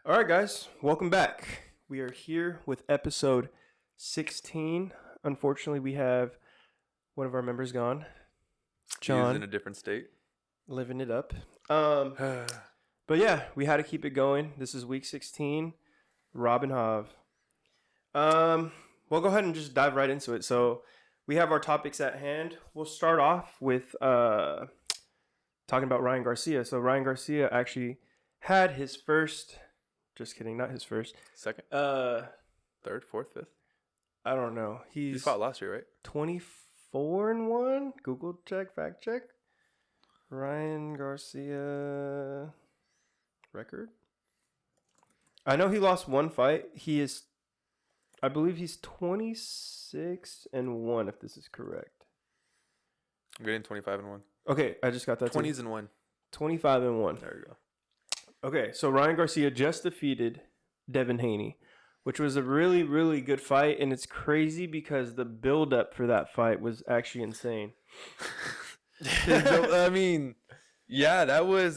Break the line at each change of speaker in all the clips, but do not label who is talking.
All right, guys, welcome back. We are here with episode 16. Unfortunately, we have one of our members gone. John.
He's in a different state.
Living it up. But yeah, we had to keep it going. This is week 16. Rob and Hav. We'll go ahead and just dive right into it. So we have our topics at hand. We'll start off with talking about Ryan Garcia. So Ryan Garcia actually had his first... Just kidding, not his first.
Second? Third, fourth, fifth?
I don't know.
He fought last year, right?
24-1. Google check, fact check. Ryan Garcia record. I know he lost one fight. I believe he's 26-1 if this is correct.
I'm getting 25-1.
Okay, I just got that.
20s and 1.
25-1.
There you go.
Okay, so Ryan Garcia just defeated Devin Haney, which was a really, really good fight, and it's crazy because the build-up for that fight was actually insane.
I mean, yeah, that was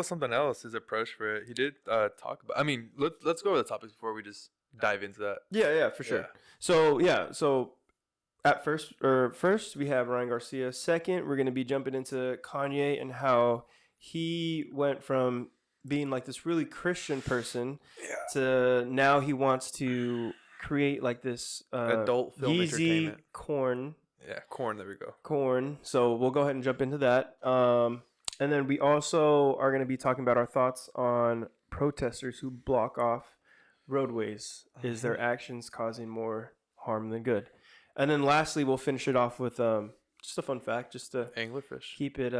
something else. His approach for it. He did talk about. I mean, let's go over the topics before we just dive into that.
Yeah, for sure. So at first we have Ryan Garcia. Second, we're gonna be jumping into Kanye and how he went from being like this really Christian person to now he wants to create like this
adult film entertainment.
Corn.
Yeah, corn. There we go.
Corn. So we'll go ahead and jump into that. And then we also are going to be talking about our thoughts on protesters who block off roadways. Is their actions causing more harm than good? And then lastly, we'll finish it off with just a fun fact, just to
anglerfish.
Keep it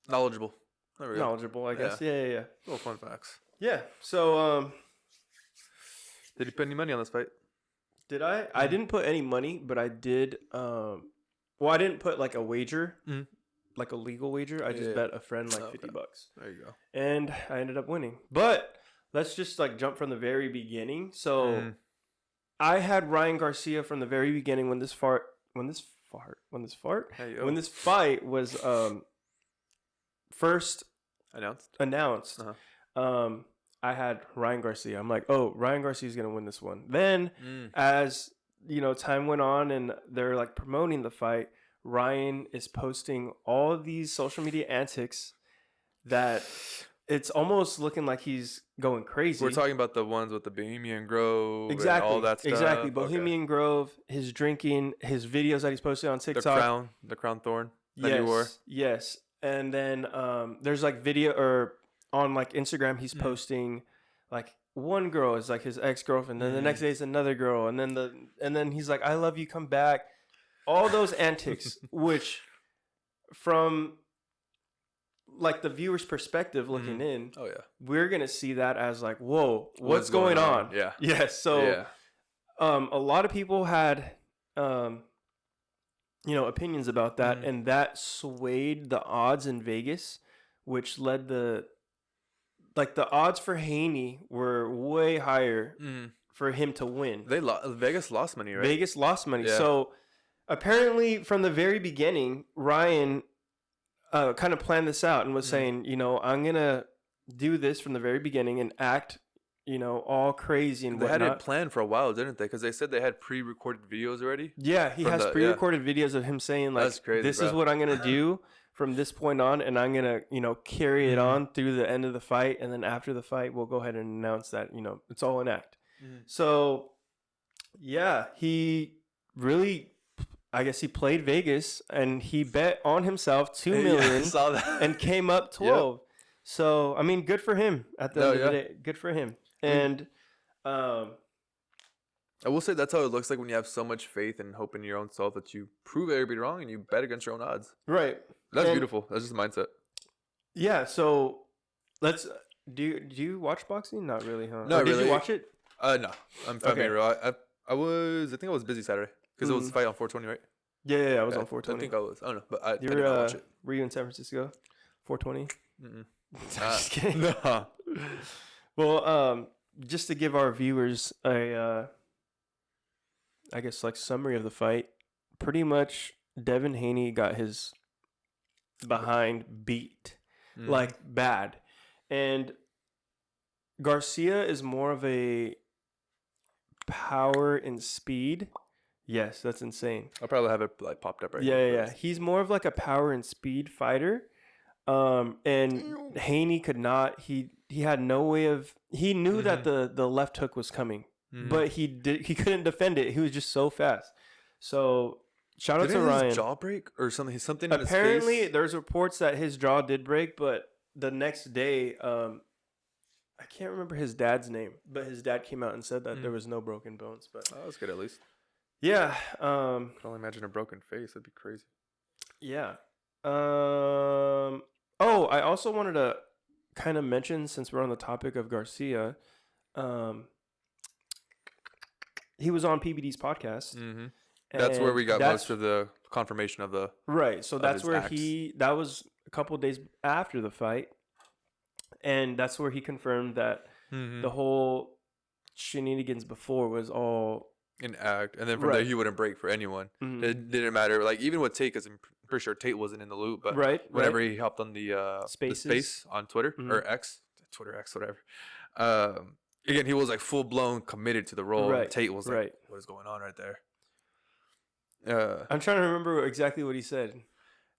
knowledgeable. There we go.
Knowledgeable, I guess. Yeah.
Little fun facts.
Yeah. So
did you put any money on this fight?
Did I? I didn't put any money, but I did. Well, I didn't put like a wager, like a legal wager. I just bet a friend like $50.
There you go.
And I ended up winning. But let's just like jump from the very beginning. So I had Ryan Garcia from the very beginning when this fight was first announced. I had Ryan Garcia. I'm like, oh, Ryan Garcia is going to win this one. Then as, time went on and they're like promoting the fight, Ryan is posting all of these social media antics that it's almost looking like he's going crazy.
We're talking about the ones with the Bohemian Grove and all that stuff.
Exactly. Bohemian Grove, his drinking, his videos that he's posting on TikTok.
The crown thorn that he wore.
Yes. And then there's like video or on like Instagram, he's posting like one girl is like his ex-girlfriend, then the next day is another girl, and then he's like, I love you, come back. All those antics, which from like the viewer's perspective looking in, we're gonna see that as like, whoa, what's going on?
Yeah.
Yes. So a lot of people had opinions about that, and that swayed the odds in Vegas, which led the odds for Haney were way higher for him to win.
Vegas lost money, right?
Vegas lost money. Yeah. So apparently from the very beginning, Ryan kind of planned this out and was saying, I'm going to do this from the very beginning and act all crazy and whatnot.
They had it planned for a while, didn't they? Because they said they had pre-recorded videos already.
Yeah, he has pre-recorded videos of him saying, like, that's crazy, this is what I'm going to do from this point on, and I'm going to, carry it on through the end of the fight, and then after the fight, we'll go ahead and announce that, it's all an act. So, yeah, he really, I guess he played Vegas, and he bet on himself $2 million
I saw that.
And came up 12. Yep. So, I mean, good for him at the end of the day. Good for him. And
I will say that's how it looks like when you have so much faith and hope in your own self that you prove everybody wrong and you bet against your own odds.
Right.
That's beautiful. That's just a mindset.
Yeah. So let's do you watch boxing? Not really, huh?
No,
or did you watch it?
No. I'm familiar. I think I was busy Saturday because it was a fight on 420, right?
Yeah. I was on 420.
I think I was. I don't know, but I didn't watch it.
Were you in San Francisco? 420?
Just kidding. No.
Well, just to give our viewers a, I guess, like summary of the fight, pretty much Devin Haney got his behind beat, like bad. And Garcia is more of a power and speed. Yes, that's insane.
I'll probably have it like popped up right
Yeah,
here.
yeah, yeah. He's more of like a power and speed fighter. And Haney could not. He had no way of. He knew that the left hook was coming, but he couldn't defend it. He was just so fast. So shout out to Ryan.
His jaw break or something? Something.
Apparently,
in his face?
there's reports that his jaw did break, but the next day, I can't remember his dad's name, but his dad came out and said that there was no broken bones. But
Oh, that's good at least.
yeah,
I can only imagine a broken face. That'd be crazy.
yeah. I also wanted to kind of mention, since we're on the topic of Garcia, he was on PBD's podcast.
Mm-hmm. That's where we got most of the confirmation of the
right. So that's where
acts.
that was a couple of days after the fight, and that's where he confirmed that the whole shenanigans before was all
an act, and then from there he wouldn't break for anyone. It didn't matter. Like even with Tate, because I'm pretty sure Tate wasn't in the loop, but whenever he hopped on the space on Twitter or X, Twitter X, whatever. Again, he was like full blown committed to the role.
Right.
And Tate was like, "What is going on right there?"
I'm trying to remember exactly what he said.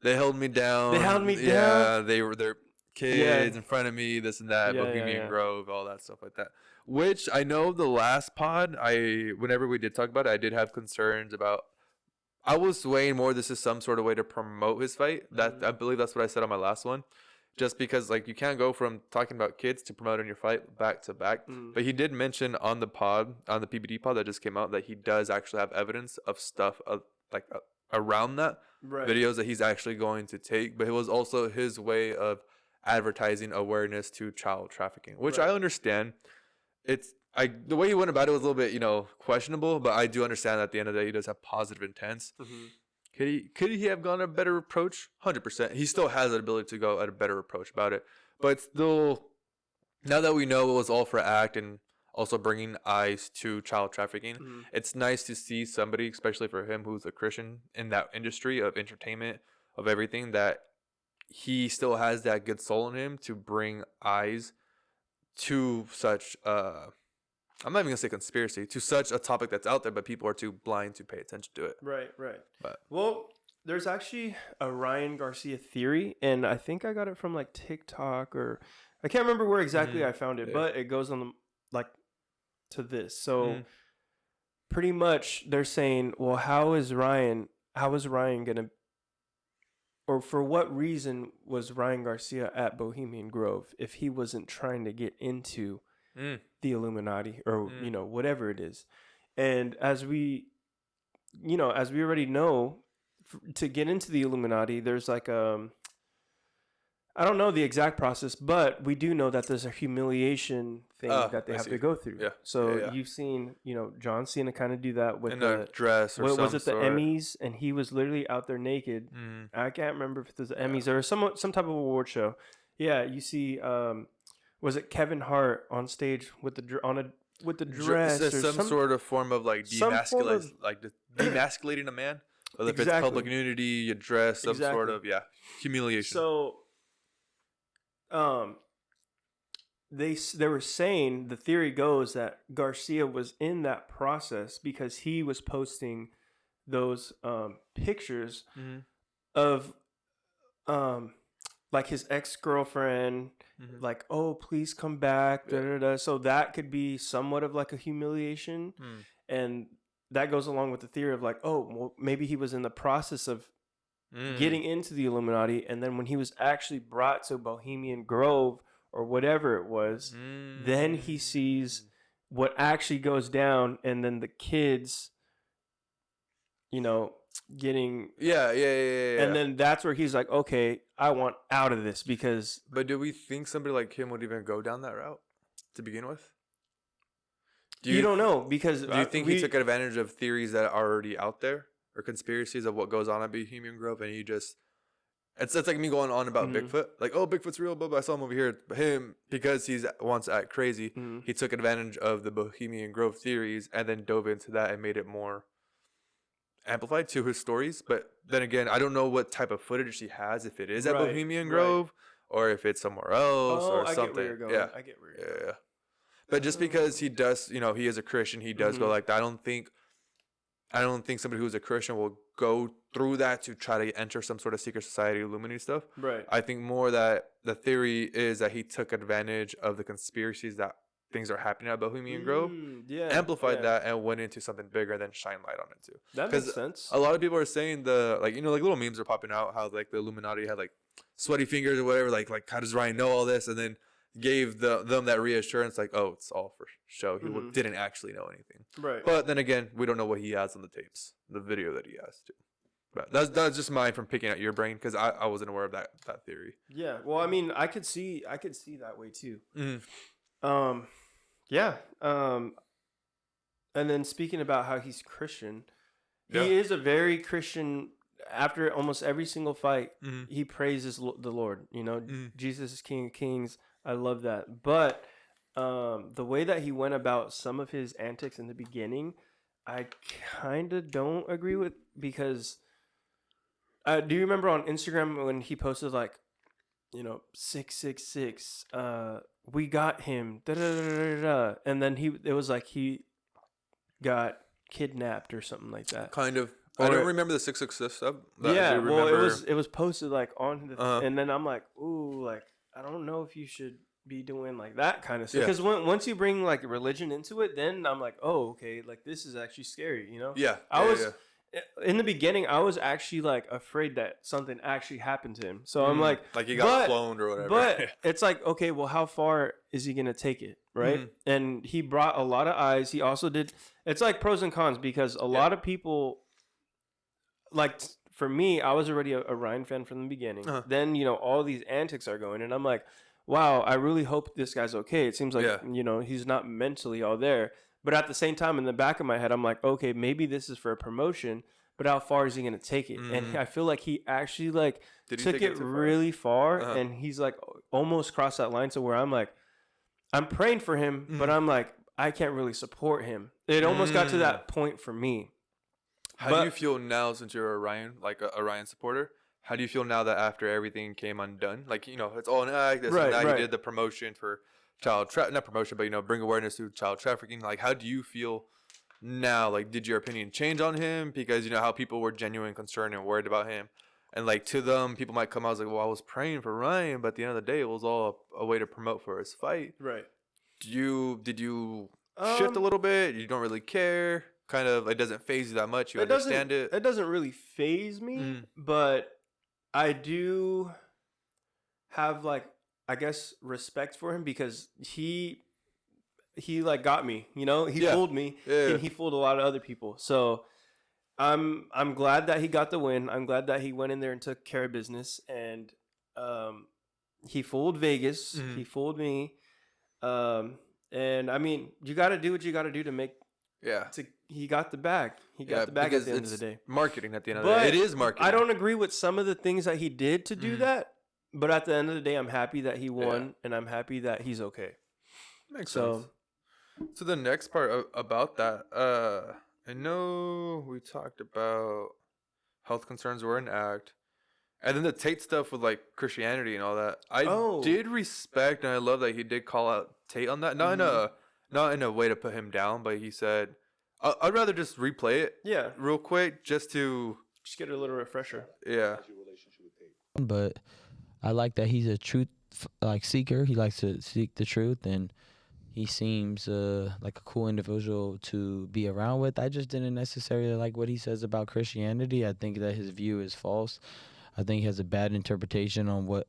They held me down. Yeah, they were their kids in front of me. This and that. Bohemian Grove, all that stuff like that. Which I know the last pod, whenever we did talk about it, I did have concerns about. I was swaying more. This is some sort of way to promote his fight. That I believe that's what I said on my last one. Just because like you can't go from talking about kids to promoting your fight back to back. But he did mention on the pod, on the PBD pod that just came out, that he does actually have evidence of stuff around that videos that he's actually going to take. But it was also his way of advertising awareness to child trafficking, which I understand. The way he went about it was a little bit, questionable, but I do understand that at the end of the day, he does have positive intents. Could he have gone a better approach? 100%. He still has the ability to go at a better approach about it. But still, now that we know it was all for act and also bringing eyes to child trafficking, it's nice to see somebody, especially for him who's a Christian in that industry of entertainment, of everything, that he still has that good soul in him to bring eyes to such I'm not even gonna say conspiracy, to such a topic that's out there, but people are too blind to pay attention to it.
Right. Well, there's actually a Ryan Garcia theory, and I think I got it from like TikTok, or I can't remember where exactly I found it, but it goes on to this. So pretty much they're saying, well, how is Ryan gonna, or for what reason was Ryan Garcia at Bohemian Grove if he wasn't trying to get into the Illuminati or whatever it is? And as we already know, to get into the Illuminati, there's like I don't know the exact process, but we do know that there's a humiliation thing that they have to go through.
Yeah.
So you've seen, John Cena kind of do that with
a dress or
what
some
was it, the
sort.
Emmys, and he was literally out there naked. I can't remember if it was the Emmys or some type of award show. Yeah, you see, was it Kevin Hart on stage with the dress or
some sort of form of like demasculating a man, whether if it's public nudity, you dress, some sort of humiliation.
So they were saying, the theory goes that Garcia was in that process because he was posting those pictures of like his ex-girlfriend, like, oh, please come back, so that could be somewhat of like a humiliation. And that goes along with the theory of like, oh, well, maybe he was in the process of getting into the Illuminati, and then when he was actually brought to Bohemian Grove or whatever it was, then he sees what actually goes down, and then the kids, getting and then that's where he's like, okay, I want out of this. Because
but do we think somebody like him would even go down that route to begin with?
You don't know, because
do you think he took advantage of theories that are already out there, or conspiracies of what goes on at Bohemian Grove, and he just it's like me going on about Bigfoot, like, oh, Bigfoot's real, blah, blah, I saw him over here. But him, because he's wants to act crazy, he took advantage of the Bohemian Grove theories and then dove into that and made it more amplified to his stories. But then again, I don't know what type of footage he has, if it is at Bohemian Grove or if it's somewhere else or
I
something.
Get where you're going.
Yeah,
I get where you're going.
Yeah. But just because he does, you know, he is a Christian, he does go like that. I don't think somebody who's a Christian will go through that to try to enter some sort of secret society, Illuminati stuff.
Right.
I think more that the theory is that he took advantage of the conspiracies that things are happening at Bohemian Grove, amplified that, and went into something bigger, then shine light on it too.
That makes sense.
A lot of people are saying like little memes are popping out how like the Illuminati had like sweaty fingers or whatever. Like how does Ryan know all this? And then gave them that reassurance, like, oh, it's all for show. He didn't actually know anything.
Right.
But then again, we don't know what he has on the tapes, the video that he has too. But that's just mine from picking at your brain because I wasn't aware of that theory.
Yeah. Well, I mean, I could see that way too.
Mm-hmm.
Yeah. And then speaking about how he's Christian, he is a very Christian. After almost every single fight, he praises the Lord. You know, Jesus is King of Kings. I love that. But the way that he went about some of his antics in the beginning, I kind of don't agree with, because do you remember on Instagram when he posted like, 666, we got him, da da da da da, and then it was like he got kidnapped or something like that.
Kind of. I don't remember the 666 stuff.
Yeah, well, it was posted like on the, and then I'm like, ooh, like I don't know if you should be doing like that kind of stuff, because once you bring like religion into it, then I'm like, oh, okay, like this is actually scary, you know?
Yeah.
I was in the beginning, I was actually like afraid that something actually happened to him. So I'm like
he got cloned or whatever.
But it's like, okay, well, how far is he gonna take it, right? And he brought a lot of eyes. He also did. It's like pros and cons, because a lot of people. Like for me, I was already a Ryan fan from the beginning. Then all these antics are going, and I'm like, wow, I really hope this guy's okay. It seems like he's not mentally all there. But at the same time, in the back of my head, I'm like, okay, maybe this is for a promotion, but how far is he gonna take it? And I feel like he actually like took it really far, and he's like almost crossed that line to where I'm like, I'm praying for him, but I'm like, I can't really support him. It almost got to that point for me.
How do you feel now, since you're a Ryan, like a Ryan supporter? How do you feel now that after everything came undone, like it's all an act, this and that, he did the promotion for not promotion, but bring awareness to child trafficking. Like, how do you feel now? Like, did your opinion change on him because how people were genuine concerned and worried about him, and like to them, people might come out as like, well, I was praying for Ryan, but at the end of the day, it was all a way to promote for his fight.
Right.
Did you shift a little bit? You don't really care. Kind of, it doesn't phase you that much. You understand it.
It doesn't really phase me, but I do have like, I guess, respect for him, because he like got me. He fooled me, and he fooled a lot of other people. So I'm glad that he got the win. I'm glad that he went in there and took care of business, and he fooled Vegas. He fooled me, and I mean, you got to do what you got to do to make. He got the bag. He got the bag at the end of the day.
Marketing at the end of the day. It is marketing.
I don't agree with some of the things that he did to do that, but at the end of the day, I'm happy that he won, and I'm happy that he's okay.
Makes sense. So the next part about that, I know we talked about health concerns were an act, and then the Tate stuff with like Christianity and all that. I did respect, and I love that he did call out Tate on that. Not in a way to put him down, but he said, I'd rather just replay it real quick just
get a little refresher.
Yeah.
But I like that he's a truth seeker. He likes to seek the truth, and he seems like a cool individual to be around with. I just didn't necessarily like what he says about Christianity. I think that his view is false. I think he has a bad interpretation on what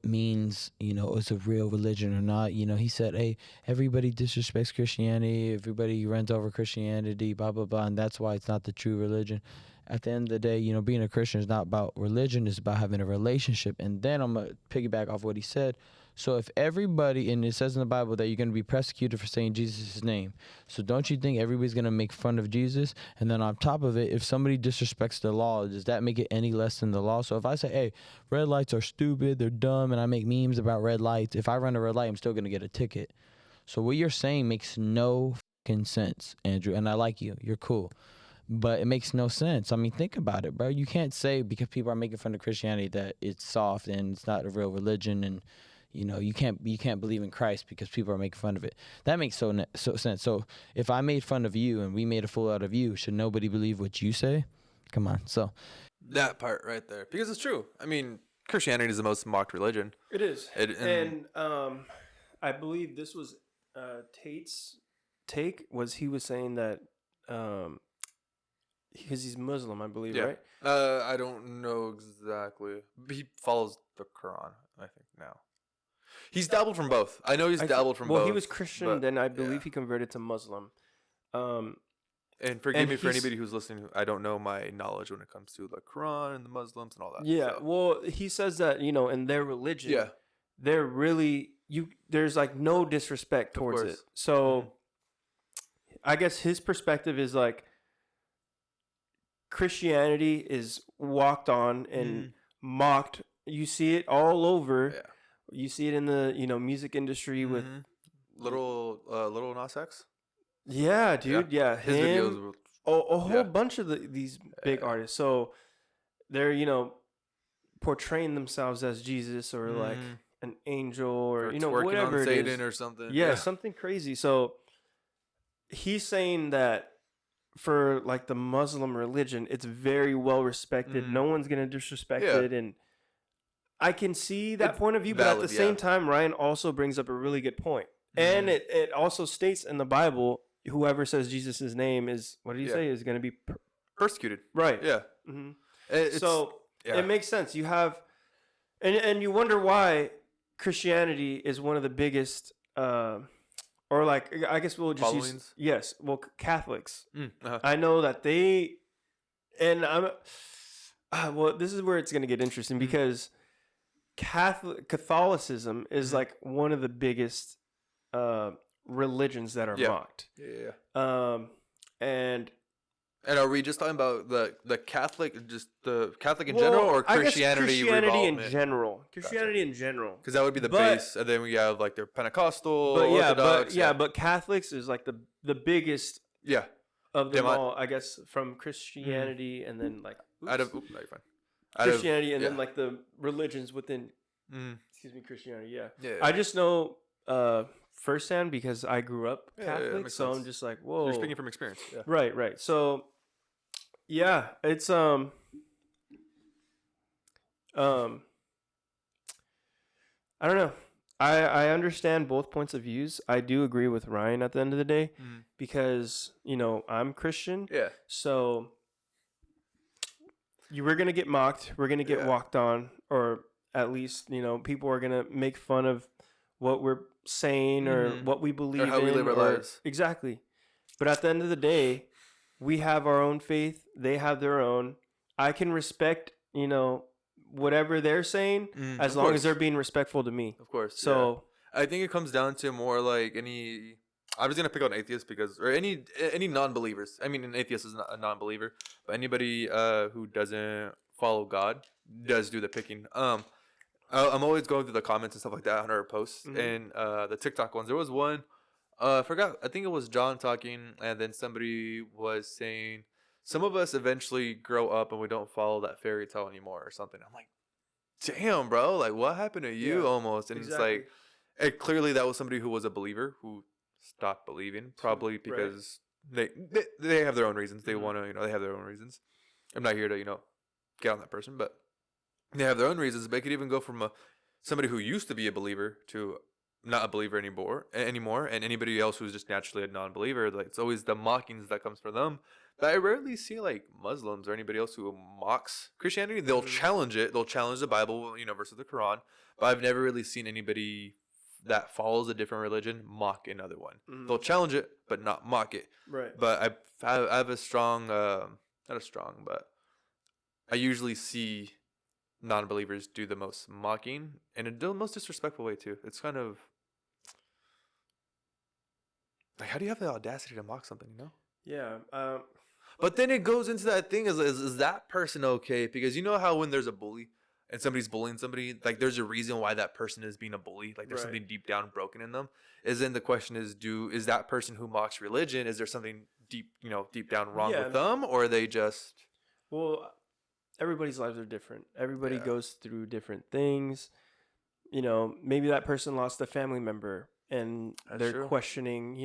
means, it's a real religion or not. He said, hey, everybody disrespects Christianity, everybody runs over Christianity, blah, blah, blah, and that's why it's not the true religion. At the end of the day, being a Christian is not about religion, it's about having a relationship. And then I'm going to piggyback off what he said. So if everybody, and it says in the Bible that you're going to be persecuted for saying Jesus' name. So don't you think everybody's going to make fun of Jesus? And then on top of it, if somebody disrespects the law, does that make it any less than the law? So if I say, hey, red lights are stupid, they're dumb, and I make memes about red lights, if I run a red light, I'm still going to get a ticket. So what you're saying makes no fucking sense, Andrew. And I like you. You're cool. but it makes no sense. I mean, think about it, bro. You can't say because people are making fun of Christianity that it's soft and it's not a real religion, and you can't believe in Christ because people are making fun of it. That makes so sense. So if I made fun of you and we made a fool out of you, should nobody believe what you say? Come on. So
that part right there, because it's true. I mean, Christianity is the most mocked religion.
It is. And I believe this was Tate's take, was he was saying that because he's Muslim, I believe, right?
I don't know exactly. He follows the Quran, I think, now. He's dabbled from both. I know he's dabbled from both.
Well, he was Christian, then I believe he converted to Muslim.
And forgive me for anybody who's listening. I don't know my knowledge when it comes to the Quran and the Muslims and all that.
Yeah, so. Well, he says that, in their religion, they're really, there's like no disrespect towards it. So I guess his perspective is like Christianity is walked on and mocked. You see it all over. Yeah. You see it in the, music industry with
Little Nas X.
Yeah, dude. Yeah,
his videos were
a whole bunch of these big artists. So they're portraying themselves as Jesus or like an angel or whatever
on
it
Satan
is.
Or something.
Yeah, something crazy. So he's saying that for like the Muslim religion, it's very well respected. No one's gonna disrespect it, and I can see that point of view. But at the same time, Ryan also brings up a really good point. And it also states in the Bible, whoever says Jesus' name is, what did he say, is going to be
persecuted.
Right.
Yeah.
It makes sense. You have, and you wonder why Christianity is one of the biggest, or like, I guess we'll just use, Catholics. I know that they, and well, this is where it's going to get interesting because Catholicism is like one of the biggest religions that are mocked. And
are we just talking about the Catholic, just the Catholic in general, or Christianity
in general? Christianity in general,
because that would be the base, and then we have like their Pentecostal, Orthodox.
But Catholics is like the biggest. Of them all, I guess, from Christianity and then like Christianity and then like the religions within. Excuse me, Christianity. I just know firsthand because I grew up Catholic, so sense. I'm just like, whoa.
You're speaking from experience.
Right. So, it's I don't know. I understand both points of views. I do agree with Ryan at the end of the day because I'm Christian. So we're gonna get mocked. We're gonna get walked on, or at least people are gonna make fun of what we're saying or what we believe
or how we live our lives.
Exactly. But at the end of the day, we have our own faith. They have their own. I can respect, whatever they're saying as long as they're being respectful to me.
Of course.
So
I think it comes down to more like I'm just gonna pick on atheists or any non-believers. I mean, an atheist is not a non-believer, but anybody who doesn't follow God does do the picking. I'm always going through the comments and stuff like that on our posts and the TikTok ones. There was one, I forgot. I think it was John talking, and then somebody was saying some of us eventually grow up and we don't follow that fairy tale anymore or something. I'm like, damn, bro, like what happened to you almost? And it's like, clearly that was somebody who was a believer who stopped believing, probably because they have their own reasons. They want to, they have their own reasons. I'm not here to, get on that person, but they have their own reasons. But it could even go from somebody who used to be a believer to not a believer anymore, and anybody else who's just naturally a non-believer. Like it's always the mockings that comes from them. But I rarely see like Muslims or anybody else who mocks Christianity. They'll challenge it. They'll challenge the Bible, versus the Quran. But I've never really seen anybody that follows a different religion mock another one. They'll challenge it, but not mock it.
Right.
But I have a strong, not a strong, but I usually see non-believers do the most mocking and in the most disrespectful way too. It's kind of like, how do you have the audacity to mock something,
Yeah.
But then it goes into that thing is that person okay? Because you know how when there's a bully and somebody's bullying somebody, like there's a reason why that person is being a bully. Like there's something deep down broken in them. Then the question is that person who mocks religion, is there something deep down wrong with them, or are they just?
Well, everybody's lives are different. Everybody goes through different things. Maybe that person lost a family member and they're questioning,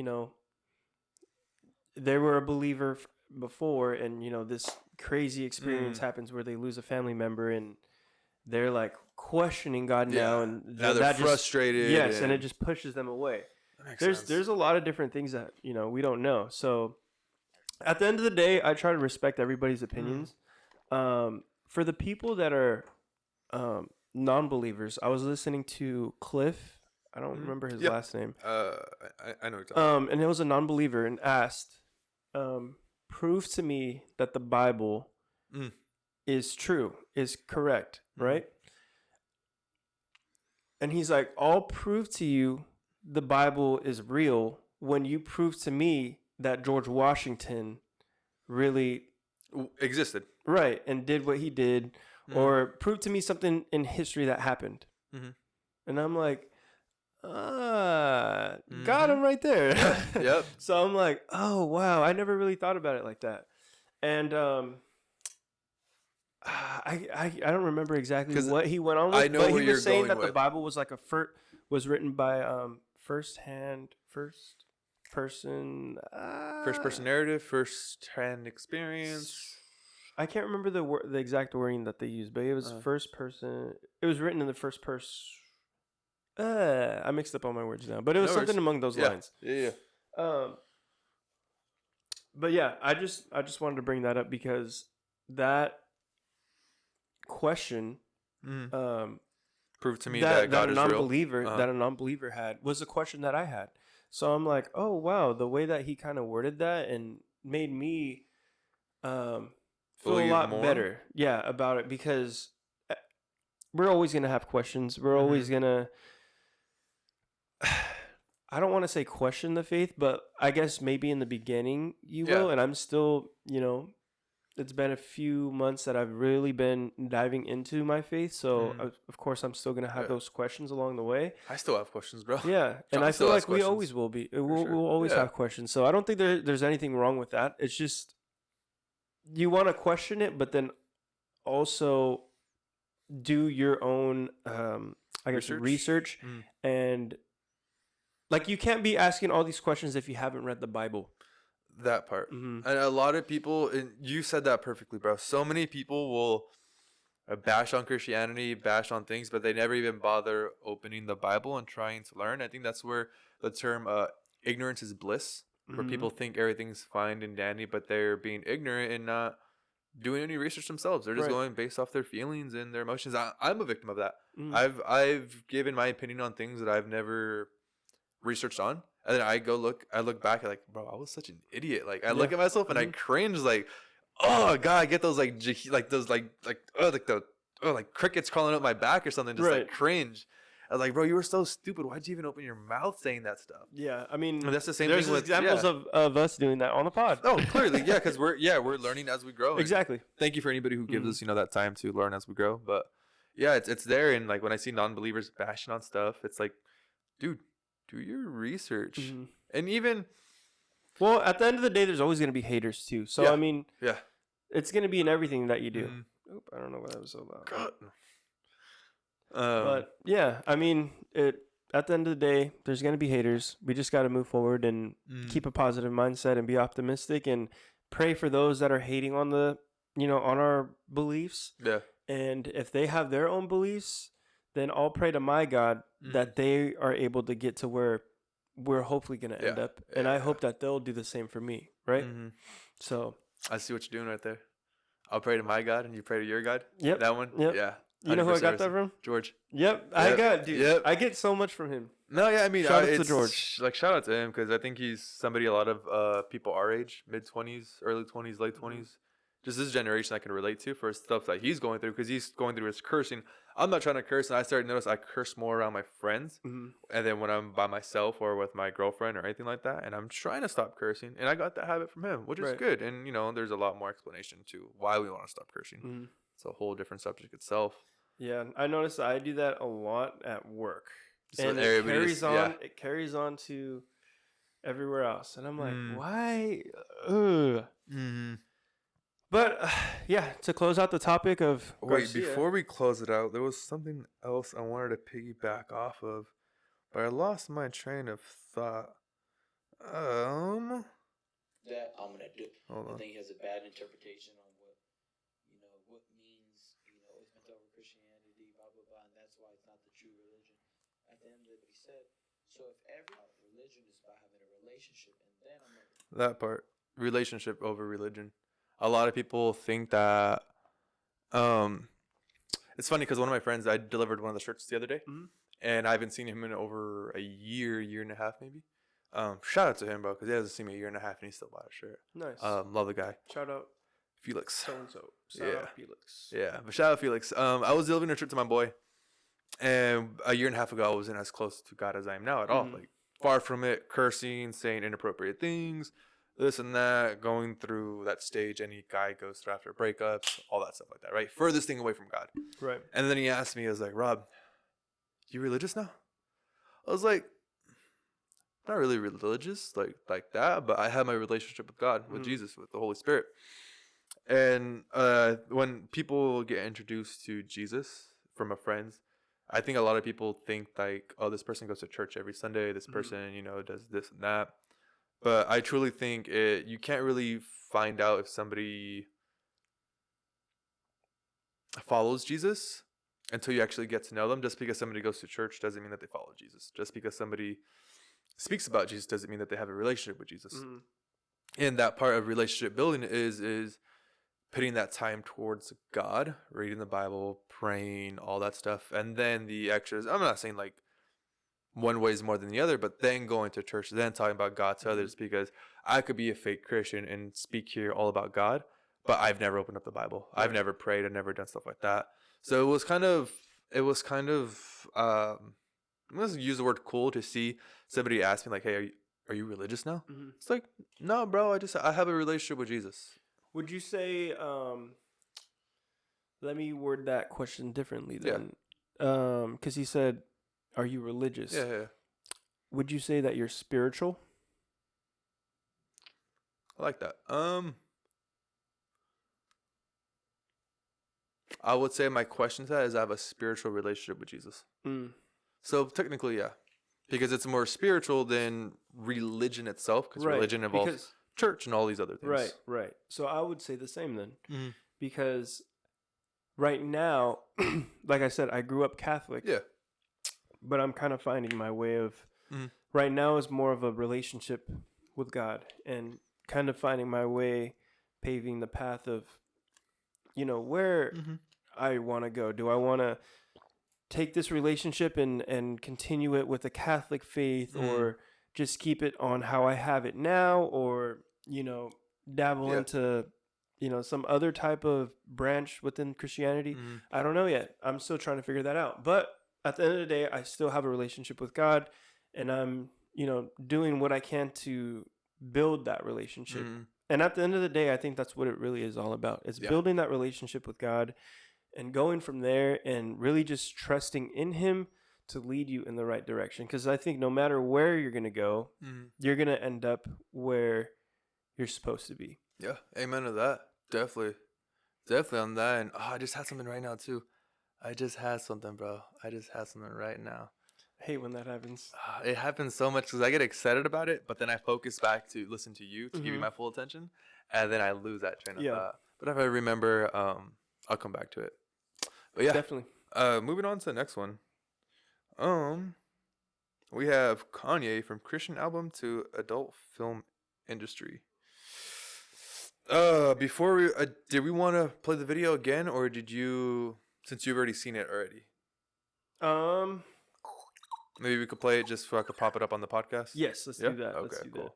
they were a believer before, and this crazy experience happens where they lose a family member and they're like questioning God now, and
now they're frustrated.
And it just pushes them away. There's a lot of different things that we don't know. So at the end of the day, I try to respect everybody's opinions. For the people that are non-believers, I was listening to Cliff. I don't remember his last name.
I know what you're talking
and it was a non-believer and asked, prove to me that the Bible is true, is correct, right? And he's like, I'll prove to you the Bible is real when you prove to me that George Washington really
existed.
Right, and did what he did, or prove to me something in history that happened. And I'm like, got him right there.
Yep.
So I'm like, oh, wow, I never really thought about it like that. And I don't remember exactly what he went on with,
I know
but
where
he
you're
was saying
going
that
with.
the Bible was like was written by first person
narrative, first hand experience.
I can't remember the exact wording that they used, but it was first person. It was written in the first person. I mixed up all my words now, but it was something among those lines.
Yeah.
But yeah, I just wanted to bring that up because that question,
prove to me that God is real.
That a non-believer had was a question that I had. So I'm like, oh wow, the way that he kind of worded that and made me feel a lot better, about it, because we're always gonna have questions. We're always gonna. I don't want to say question the faith, but I guess maybe in the beginning you will, and I'm still, it's been a few months that I've really been diving into my faith, so of course I'm still gonna have those questions along the way.
I still have questions, bro.
Yeah, and I feel like we always will be. We'll always have questions, so I don't think there's anything wrong with that. It's just you want to question it, but then also do your own, research and. Like, you can't be asking all these questions if you haven't read the Bible.
That part. And a lot of people, and you said that perfectly, bro. So many people will bash on Christianity, bash on things, but they never even bother opening the Bible and trying to learn. I think that's where the term ignorance is bliss, where people think everything's fine and dandy, but they're being ignorant and not doing any research themselves. They're just going based off their feelings and their emotions. I'm a victim of that. I've given my opinion on things that I've never researched on, and then I look back like, bro, I was such an idiot. Like I look at myself and I cringe, like, oh god, I get those like crickets crawling up my back or something, just like cringe. I was like, bro, you were so stupid. Why'd you even open your mouth saying that stuff?
Yeah, I mean,
and that's the same
thing with examples of us doing that on the pod.
Oh, clearly, yeah, because we're learning as we grow.
Exactly.
Thank you for anybody who gives us that time to learn as we grow. But yeah, it's there, and like when I see non-believers bashing on stuff, it's like, dude, do your research. And even,
well, at the end of the day, there's always going to be haters too. So I mean, it's going to be in everything that you do. Oop, I don't know what that was so loud. But yeah, I mean, at the end of the day, there's going to be haters. We just got to move forward and keep a positive mindset and be optimistic and pray for those that are hating on on our beliefs. Yeah. And if they have their own beliefs, then I'll pray to my God that they are able to get to where we're hopefully going to end up. And I hope that they'll do the same for me, right? So
I see what you're doing right there. I'll pray to my God and you pray to your God.
Yep.
That one?
Yep.
Yeah.
You know who I got that from?
George.
Yep. I get so much from him.
No, yeah, I mean,
shout out to George.
Like, shout out to him, because I think he's somebody a lot of people our age, mid-20s, early 20s, late 20s, just this generation I can relate to for stuff that he's going through, because he's going through his cursing. I'm not trying to curse, and I started to notice I curse more around my friends, and then when I'm by myself or with my girlfriend or anything like that, and I'm trying to stop cursing, and I got that habit from him, which is good. And there's a lot more explanation to why we want to stop cursing. It's a whole different subject itself.
Yeah, I noticed that I do that a lot at work,
So
and it carries on. Yeah. It carries on to everywhere else, and I'm like, why? Ugh. Mm-hmm. But yeah, to close out the topic of Garcia,
before we close it out, there was something else I wanted to piggyback off of, but I lost my train of thought.
That I'm gonna do.
Hold on.
I think he has a bad interpretation on what means, it's meant over Christianity, blah blah blah, and that's why it's not the true religion. At the end of it, he said, so if every religion is about having a relationship, and then I'm like,
that part, relationship over religion. A lot of people think that. It's funny because one of my friends, I delivered one of the shirts the other day, and I haven't seen him in over a year and a half, maybe. Shout out to him, bro, because he hasn't seen me a year and a half, and he still bought a shirt.
Nice.
Love the guy.
Shout out
Felix.
So-and-so. Shout out Felix.
Yeah, but shout out Felix. I was delivering a shirt to my boy, and a year and a half ago, I wasn't as close to God as I am now at all. Like, far from it, cursing, saying inappropriate things, this and that, going through that stage any guy goes through after breakups, all that stuff like that, right? Furthest thing away from God.
Right.
And then he asked me, he was like, Rob, you religious now? I was like, not really religious like that, but I have my relationship with God, with Jesus, with the Holy Spirit. And when people get introduced to Jesus from a friend's, I think a lot of people think like, oh, this person goes to church every Sunday. This person, does this and that. But I truly think you can't really find out if somebody follows Jesus until you actually get to know them. Just because somebody goes to church doesn't mean that they follow Jesus. Just because somebody speaks about Jesus doesn't mean that they have a relationship with Jesus. And that part of relationship building is putting that time towards God, reading the Bible, praying, all that stuff. And then the extras, I'm not saying like one way is more than the other, but then going to church, then talking about God to others, because I could be a fake Christian and speak here all about God, but I've never opened up the Bible. Right. I've never prayed. I've never done stuff like that. So it was kind of I'm going to use the word cool to see somebody ask me like, hey, are you religious now? It's like, no, bro, I have a relationship with Jesus.
Would you say, let me word that question differently then. Because he said, are you religious?
Yeah.
Would you say that you're spiritual?
I like that. I would say my question to that is I have a spiritual relationship with Jesus. So technically, yeah. Because it's more spiritual than religion itself. Because religion involves church and all these other things.
Right. So I would say the same then. Because right now, like I said, I grew up Catholic.
Yeah.
But I'm kind of finding my way of, right now is more of a relationship with God. And kind of finding my way, paving the path of, where I want to go. Do I want to take this relationship and continue it with a Catholic faith, or just keep it on how I have it now, or, dabble into, some other type of branch within Christianity? I don't know yet. I'm still trying to figure that out. But at the end of the day, I still have a relationship with God, and I'm, doing what I can to build that relationship. And at the end of the day, I think that's what it really is all about. It's building that relationship with God and going from there and really just trusting in Him to lead you in the right direction. Because I think no matter where you're going to go, you're going to end up where you're supposed to be.
Yeah, amen to that. Definitely on that. And I just had something right now too. I just had something, bro. I just had something right now.
I hate when that happens.
It happens so much because I get excited about it, but then I focus back to listen to you to give you my full attention, and then I lose that train of thought. But if I remember, I'll come back to it. But yeah,
definitely.
Moving on to the next one. We have Kanye from Christian album to adult film industry. Before we did we want to play the video again, or did you, since you've already seen it already? Maybe we could play it just so I could pop it up on the podcast.
Yes, let's do that.
Okay, cool.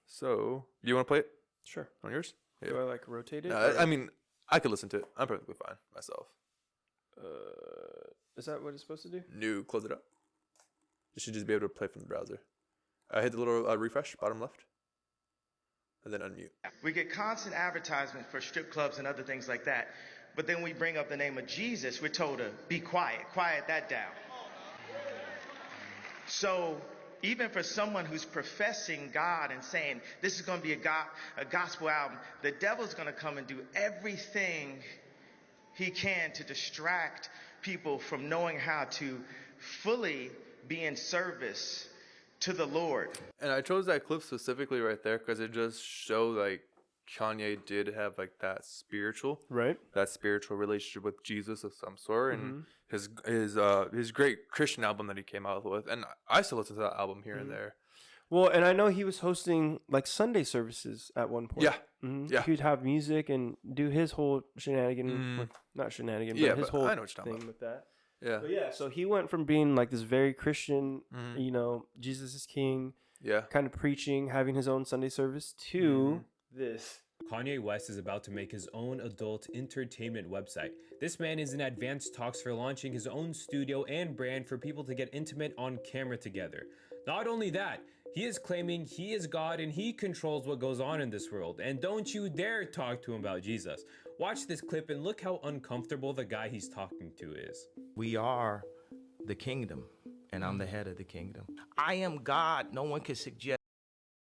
So, do you want to play it?
Sure.
On yours?
Yeah. Do I rotate it?
No, I mean, I could listen to it. I'm perfectly fine myself.
Is that what it's supposed to do?
No, close it up. You should just be able to play from the browser. Hit the little refresh, bottom left. And then unmute.
We get constant advertisement for strip clubs and other things like that. But then we bring up the name of Jesus, we're told to be quiet, quiet that down. So even for someone who's professing God and saying this is going to be a gospel album, the devil's going to come and do everything he can to distract people from knowing how to fully be in service to the Lord.
And I chose that clip specifically right there because it just showed like Kanye did have like that spiritual relationship with Jesus of some sort, and his great Christian album that he came out with, and I still listen to that album here and there.
Well, and I know he was hosting like Sunday services at one point.
Yeah,
he'd have music and do his whole shenanigan, not shenanigan, but his whole thing with that.
Yeah,
but yeah. So he went from being like this very Christian, Jesus is King, kind of preaching, having his own Sunday service to this.
Kanye West is about to make his own adult entertainment website. This man is in advanced talks for launching his own studio and brand for people to get intimate on camera together. Not only that, he is claiming he is God and he controls what goes on in this world. And don't you dare talk to him about Jesus. Watch this clip and look how uncomfortable the guy he's talking to is.
We are the kingdom, and I'm the head of the kingdom. I am God. No one can suggest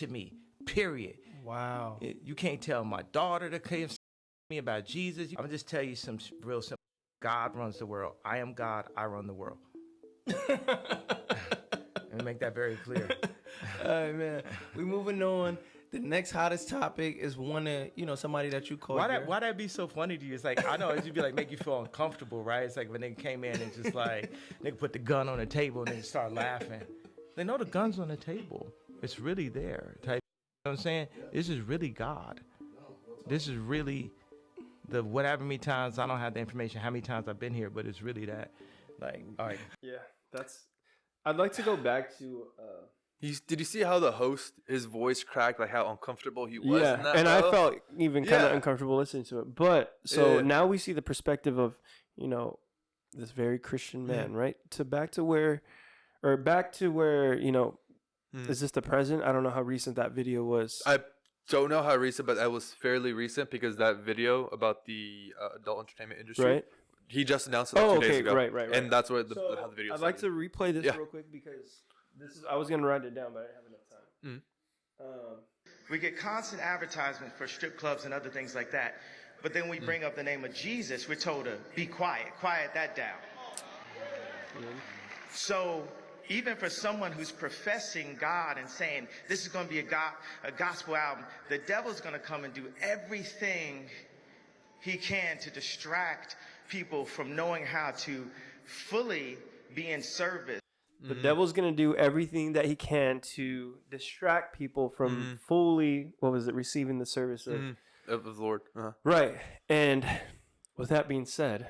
to me, period.
Wow.
You can't tell my daughter to tell me about Jesus. I'm just tell you some real simple. God runs the world. I am God. I run the world. Let me make that very clear.
All right, man. We moving on. The next hottest topic is somebody that you call.
Why that be so funny to you? It's like, I know it'd be like make you feel uncomfortable, right? It's like when they came in and just like they put the gun on the table and they start laughing. They know the gun's on the table. It's really there. Type. You know what I'm saying? This is really God. This is really the whatever many times, I don't have the information how many times I've been here, but it's really that. Like, all right.
Yeah, I'd like to go back to.
Did you see how the host, his voice cracked, like how uncomfortable he was?
Yeah,
in that
and
battle?
I felt even kind of uncomfortable listening to it. But so now we see the perspective of this very Christian man, right? Back to where, is this the present? I don't know how recent that video was.
I don't know how recent, but that was fairly recent because that video about the adult entertainment industry,
right?
He just announced it 2 days ago.
Right.
And that's where how the video
I'd like to replay this real quick because I was going to write it down, but I didn't have enough time.
We get constant advertisements for strip clubs and other things like that. But then we bring up the name of Jesus, we're told to be quiet, quiet that down. So even for someone who's professing God and saying this is going to be a gospel album, the devil's going to come and do everything he can to distract people from knowing how to fully be in service.
The devil's going to do everything that he can to distract people from fully, receiving the service of
the Lord.
Right. And with that being said,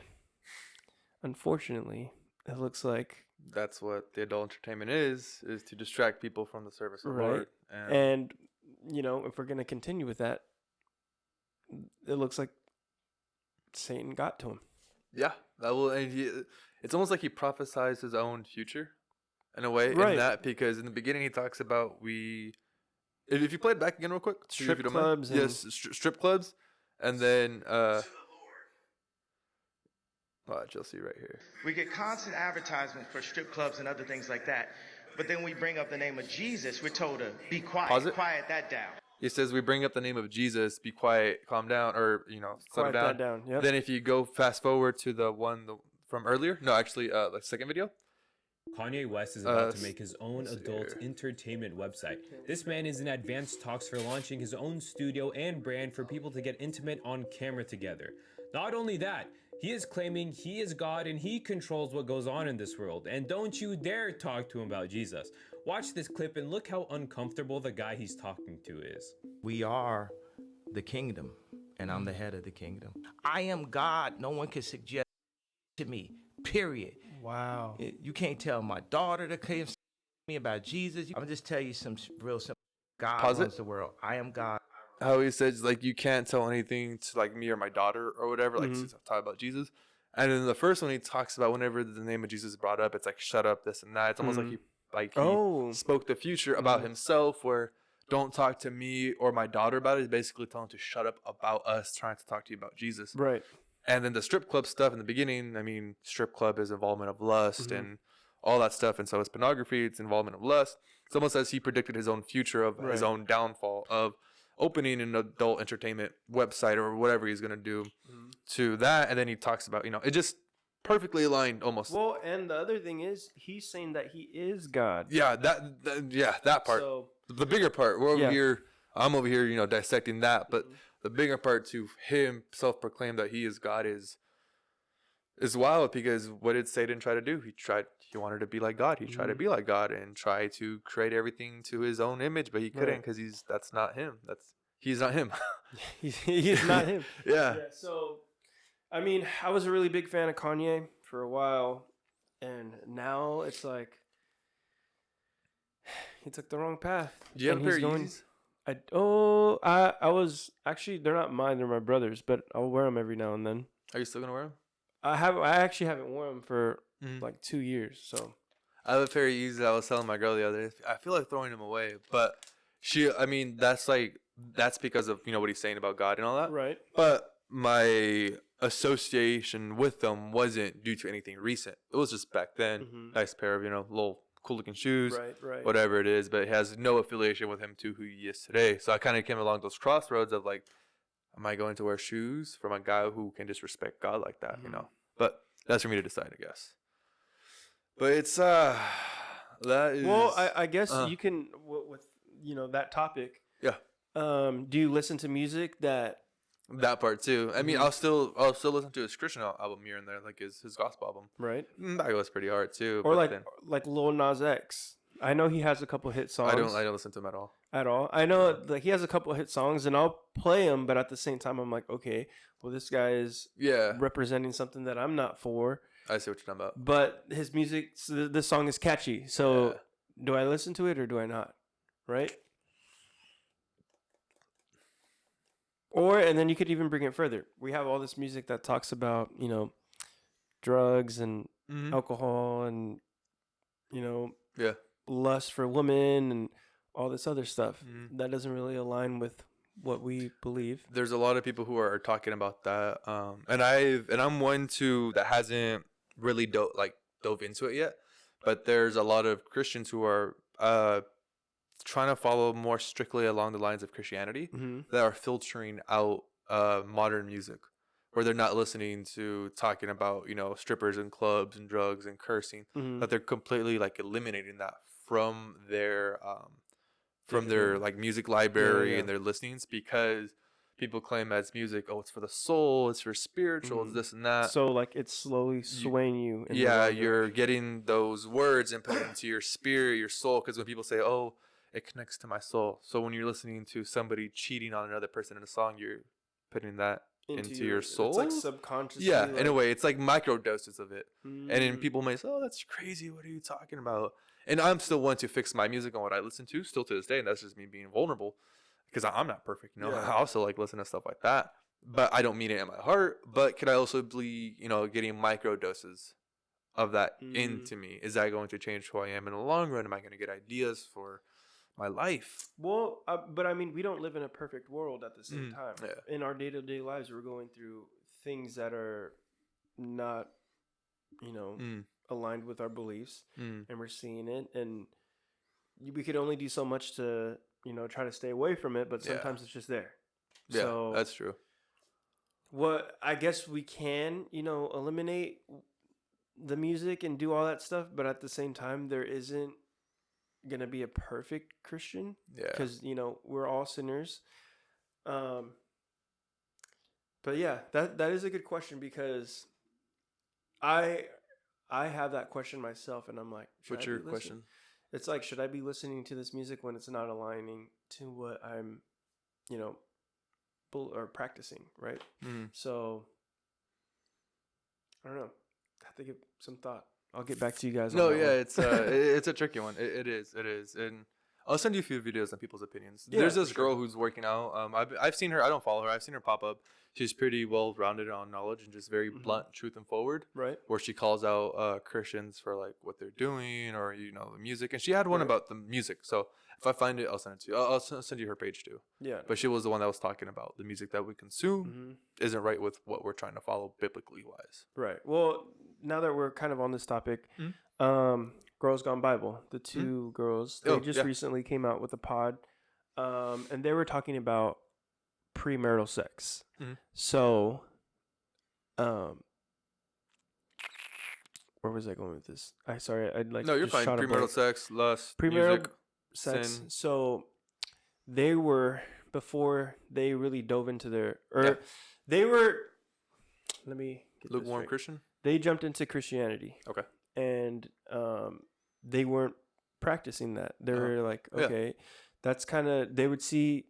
unfortunately, it looks like
that's what the adult entertainment is to distract people from the service of the Lord.
And if we're going to continue with that, it looks like Satan got to him.
Yeah, that will. And it's almost like he prophesies his own future, in a way.
Right.
In that, because in the beginning he talks about if you play it back again real quick,
strip clubs.
Yes, strip clubs, and then Chelsea right here.
We get constant advertisements for strip clubs and other things like that. But then we bring up the name of Jesus, we're told to be quiet, quiet that down.
He says we bring up the name of Jesus, be quiet, calm down, or slow down.
Yep.
Then if you go fast forward to the one from earlier, the second video.
Kanye West is about to make his own adult entertainment website. This man is in advanced talks for launching his own studio and brand for people to get intimate on camera together. Not only that, he is claiming he is God and he controls what goes on in this world. And don't you dare talk to him about Jesus. Watch this clip and look how uncomfortable the guy he's talking to is.
We are the kingdom, and I'm the head of the kingdom. I am God. No one can suggest to me, period.
Wow.
You can't tell my daughter to tell me about Jesus. I'm just tell you some real simple. God runs the world. I am God.
How he says, like, you can't tell anything to, like, me or my daughter or whatever, like, talk about Jesus. And then the first one he talks about whenever the name of Jesus is brought up, it's like, shut up, this and that. It's almost like he spoke the future about himself, where don't talk to me or my daughter about it. He's basically telling him to shut up about us trying to talk to you about Jesus.
Right.
And then the strip club stuff in the beginning, I mean, strip club is involvement of lust and all that stuff. And so it's pornography, it's involvement of lust. It's almost as he predicted his own future of his own downfall of opening an adult entertainment website or whatever he's going to do to that. And then he talks about, you know, it just perfectly aligned almost.
Well, and the other thing is he's saying that he is God.
Yeah, that part. So, the bigger part, we're over here, I'm over here, you know, dissecting that. But the bigger part to him self-proclaim that he is God is wild, because what did Satan try to do? He wanted to be like God. He tried to be like God and try to create everything to his own image, but he couldn't because that's not him. He's not him.
he's not him.
Yeah.
So, I mean, I was a really big fan of Kanye for a while, and now it's like he took the wrong path.
Do you have a pair of Yeezys?
I was actually, they're not mine, they're my brother's, but I'll wear them every now and then.
Are you still gonna wear them?
I actually haven't worn them for like 2 years. So
I have a pair of Yeezys I was telling my girl the other day. I feel like throwing them away, but that's because of, you know, what he's saying about God and all that.
Right.
But my association with them wasn't due to anything recent. It was just back then. Nice pair of, you know, little cool looking shoes,
right,
whatever it is, but it has no affiliation with him to who he is today. So I kind of came along those crossroads of like, am I going to wear shoes from a guy who can disrespect God like that, you know? But that's for me to decide, I guess. But it's that is.
Well, I guess you can with you know that topic.
Yeah.
Do you listen to music that
part too? I mean, I'll still listen to his Christian album here and there, like his gospel album.
Right.
That goes pretty hard too.
Or like Lil Nas X. I know he has a couple hit songs.
I don't listen to him at all.
At all. I know like he has a couple hit songs, and I'll play them, but at the same time, I'm like, okay, well, this guy is representing something that I'm not for.
I see what you're talking about.
But his music, this song is catchy. So do I listen to it or do I not? Right? And then you could even bring it further. We have all this music that talks about, you know, drugs and alcohol and, you know, lust for women and all this other stuff. That doesn't really align with what we believe.
There's a lot of people who are talking about that. And I'm one too that hasn't really dove into it yet. But there's a lot of Christians who are trying to follow more strictly along the lines of Christianity that are filtering out modern music, where they're not listening to talking about, you know, strippers and clubs and drugs and cursing, that they're completely like eliminating that from their like music library and their listenings, because people claim as music, oh, it's for the soul, it's for spiritual, it's this and that.
So like it's slowly swaying you.
You're getting those words and putting into your spirit, your soul, because when people say, oh, it connects to my soul. So when you're listening to somebody cheating on another person in a song, you're putting that into your soul.
It's like subconsciously.
Yeah, in a way. It's like micro doses of it. And then people may say, oh, that's crazy. What are you talking about? And I'm still one to fix my music on what I listen to still to this day. And that's just me being vulnerable, because I'm not perfect. You know, I also like listen to stuff like that. But I don't mean it in my heart. But could I also be, you know, getting micro doses of that into me? Is that going to change who I am in the long run? Am I going to get ideas for my life?
Well, but I mean, we don't live in a perfect world at the same time. Yeah. In our day-to-day lives, we're going through things that are not, you know, aligned with our beliefs, and we're seeing it, and we could only do so much to, you know, try to stay away from it, but sometimes it's just there.
Yeah,
so
that's true.
What I guess we can, you know, eliminate the music and do all that stuff, but at the same time, there isn't gonna be a perfect Christian, because you know we're all sinners. But yeah, that is a good question, because I have that question myself, and I'm like,
what's your question?
It's like, should I be listening to this music when it's not aligning to what I'm, you know, or practicing, right? So I don't know. I have to give some thought. I'll get back to you guys.
No, yeah, it's a tricky one. It is, and I'll send you a few videos on people's opinions. There's this girl who's working out. I've seen her. I don't follow her. I've seen her pop up. She's pretty well rounded on knowledge and just very blunt, truth and forward.
Right.
Where she calls out Christians for like what they're doing, or, you know, the music. And she had one about the music. So If I find it, I'll send it to you. I'll send you her page too.
Yeah.
But she was the one that was talking about the music that we consume isn't right with what we're trying to follow biblically wise.
Right. Well, now that we're kind of on this topic, Girls Gone Bible, the two girls, they just recently came out with a pod, and they were talking about premarital sex. So, where was I going with this? I'd like
no, you're
just
fine. Premarital sex, lust,
premarital
music,
sex.
sin.
So they were, before they really dove into they were. Let me get
Lukewarm
this straight.
Christian.
They jumped into Christianity.
Okay.
And they weren't practicing that. They were like, okay, that's kind of, they would see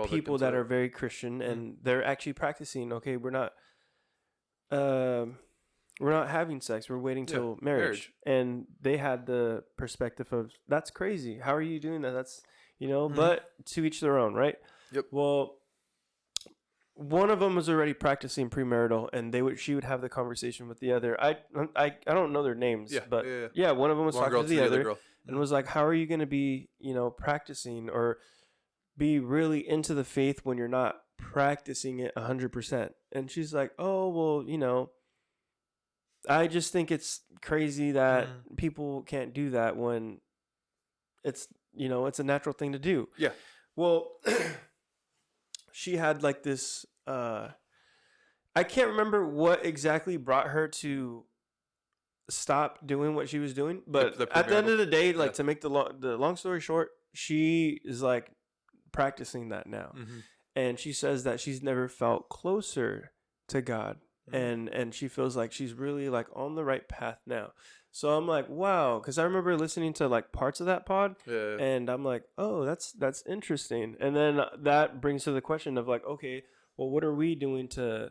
people that are very Christian and they're actually practicing. Okay, we're not having sex. We're waiting till marriage. And they had the perspective of, that's crazy. How are you doing that? That's, but to each their own, right?
Yep.
Well, one of them was already practicing premarital, and she would have the conversation with the other. I don't know their names, but one of them was talking to the other girl. And was like, how are you going to be, practicing or be really into the faith when you're not practicing it 100%? And she's like, oh, well, I just think it's crazy that people can't do that when it's, it's a natural thing to do.
Yeah.
Well, she had like this, I can't remember what exactly brought her to stop doing what she was doing, but at the end of the day, like to make the long story short, she is like practicing that now. And she says that she's never felt closer to God. And she feels like she's really like on the right path now. So I'm like, wow, because I remember listening to like parts of that pod, and I'm like, oh, that's interesting. And then that brings to the question of like, okay, well, what are we doing to,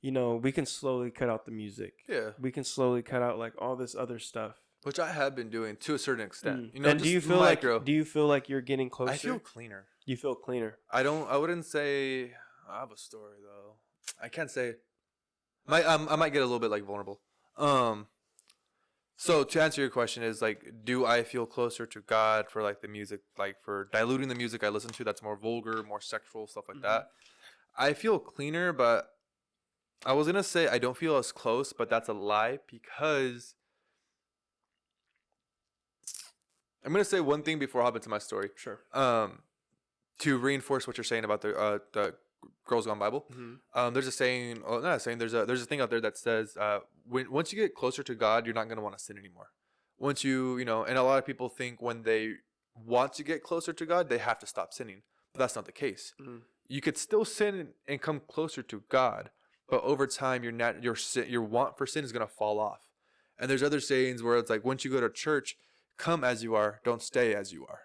we can slowly cut out the music. Yeah, we can slowly cut out like all this other stuff,
which I have been doing to a certain extent.
And do you feel like you're getting closer?
I feel cleaner.
You feel cleaner.
I wouldn't say I have a story though. I can't say. I might get a little bit like vulnerable. So to answer your question is like, do I feel closer to God for like the music, like for diluting the music I listen to that's more vulgar, more sexual, stuff like that? I feel cleaner, but I was going to say I don't feel as close, but that's a lie because I'm going to say one thing before I hop into my story.
Sure.
To reinforce what you're saying about the Girls Gone Bible. There's a saying, not a saying, there's a thing out there that says, once you get closer to God, you're not going to want to sin anymore. Once you, and a lot of people think when they want to get closer to God, they have to stop sinning. But that's not the case. You could still sin and come closer to God, but over time, your want for sin is going to fall off. And there's other sayings where it's like, once you go to church, come as you are, don't stay as you are.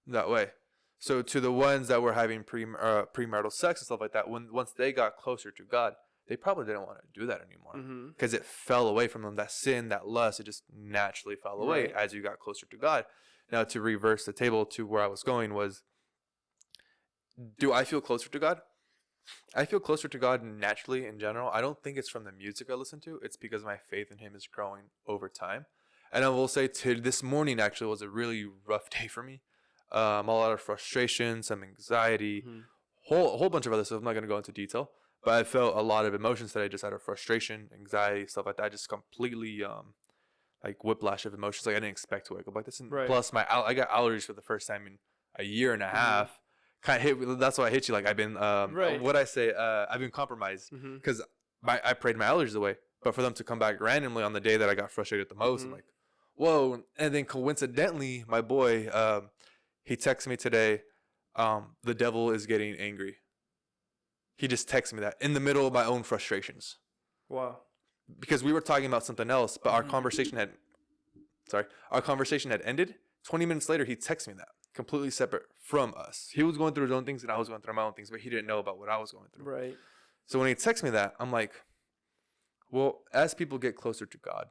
That way. So to the ones that were having premarital sex and stuff like that, once they got closer to God, they probably didn't want to do that anymore because it fell away from them. That sin, that lust, it just naturally fell away as you got closer to God. Now to reverse the table to where I was going was, do I feel closer to God? I feel closer to God naturally in general. I don't think it's from the music I listen to. It's because my faith in Him is growing over time. And I will say this morning actually was a really rough day for me. A lot of frustration, some anxiety, whole bunch of other stuff. I'm not going to go into detail, but I felt a lot of emotions today just out of frustration, anxiety, stuff like that. Just completely like whiplash of emotions. Like I didn't expect to wake up like this. And plus I got allergies for the first time in a year and a half. Kind of hit. That's why I hit you. Like I've been what I say. I've been compromised because I prayed my allergies away. But for them to come back randomly on the day that I got frustrated the most, I'm like, whoa. And then coincidentally, my boy. He texted me today, the devil is getting angry. He just texted me that in the middle of my own frustrations.
Wow.
Because we were talking about something else, but our conversation had ended. 20 minutes later, he texted me that, completely separate from us. He was going through his own things and I was going through my own things, but he didn't know about what I was going through.
Right.
So when he texted me that, I'm like, well, as people get closer to God,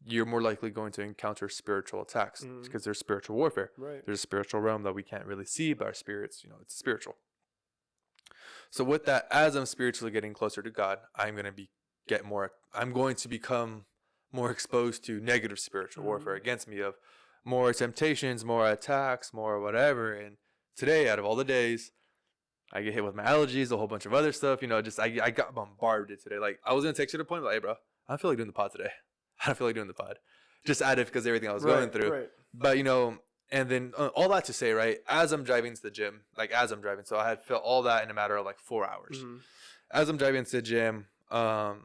you're more likely going to encounter spiritual attacks because there's spiritual warfare. Right. There's a spiritual realm that we can't really see, but our spirits, it's spiritual. So with that, as I'm spiritually getting closer to God, I'm going to become more exposed to negative spiritual warfare against me of more temptations, more attacks, more whatever. And today, out of all the days, I get hit with my allergies, a whole bunch of other stuff. You know, just I got bombarded today. Like, I was gonna text you at a point, like, hey, bro, I don't feel like doing the pod today. I don't feel like doing the pod. Just out of because everything I was going through.
Right.
But, you know, and then all that to say, right, as I'm driving to the gym, so I had felt all that in a matter of like 4 hours.
Mm-hmm.
As I'm driving to the gym, do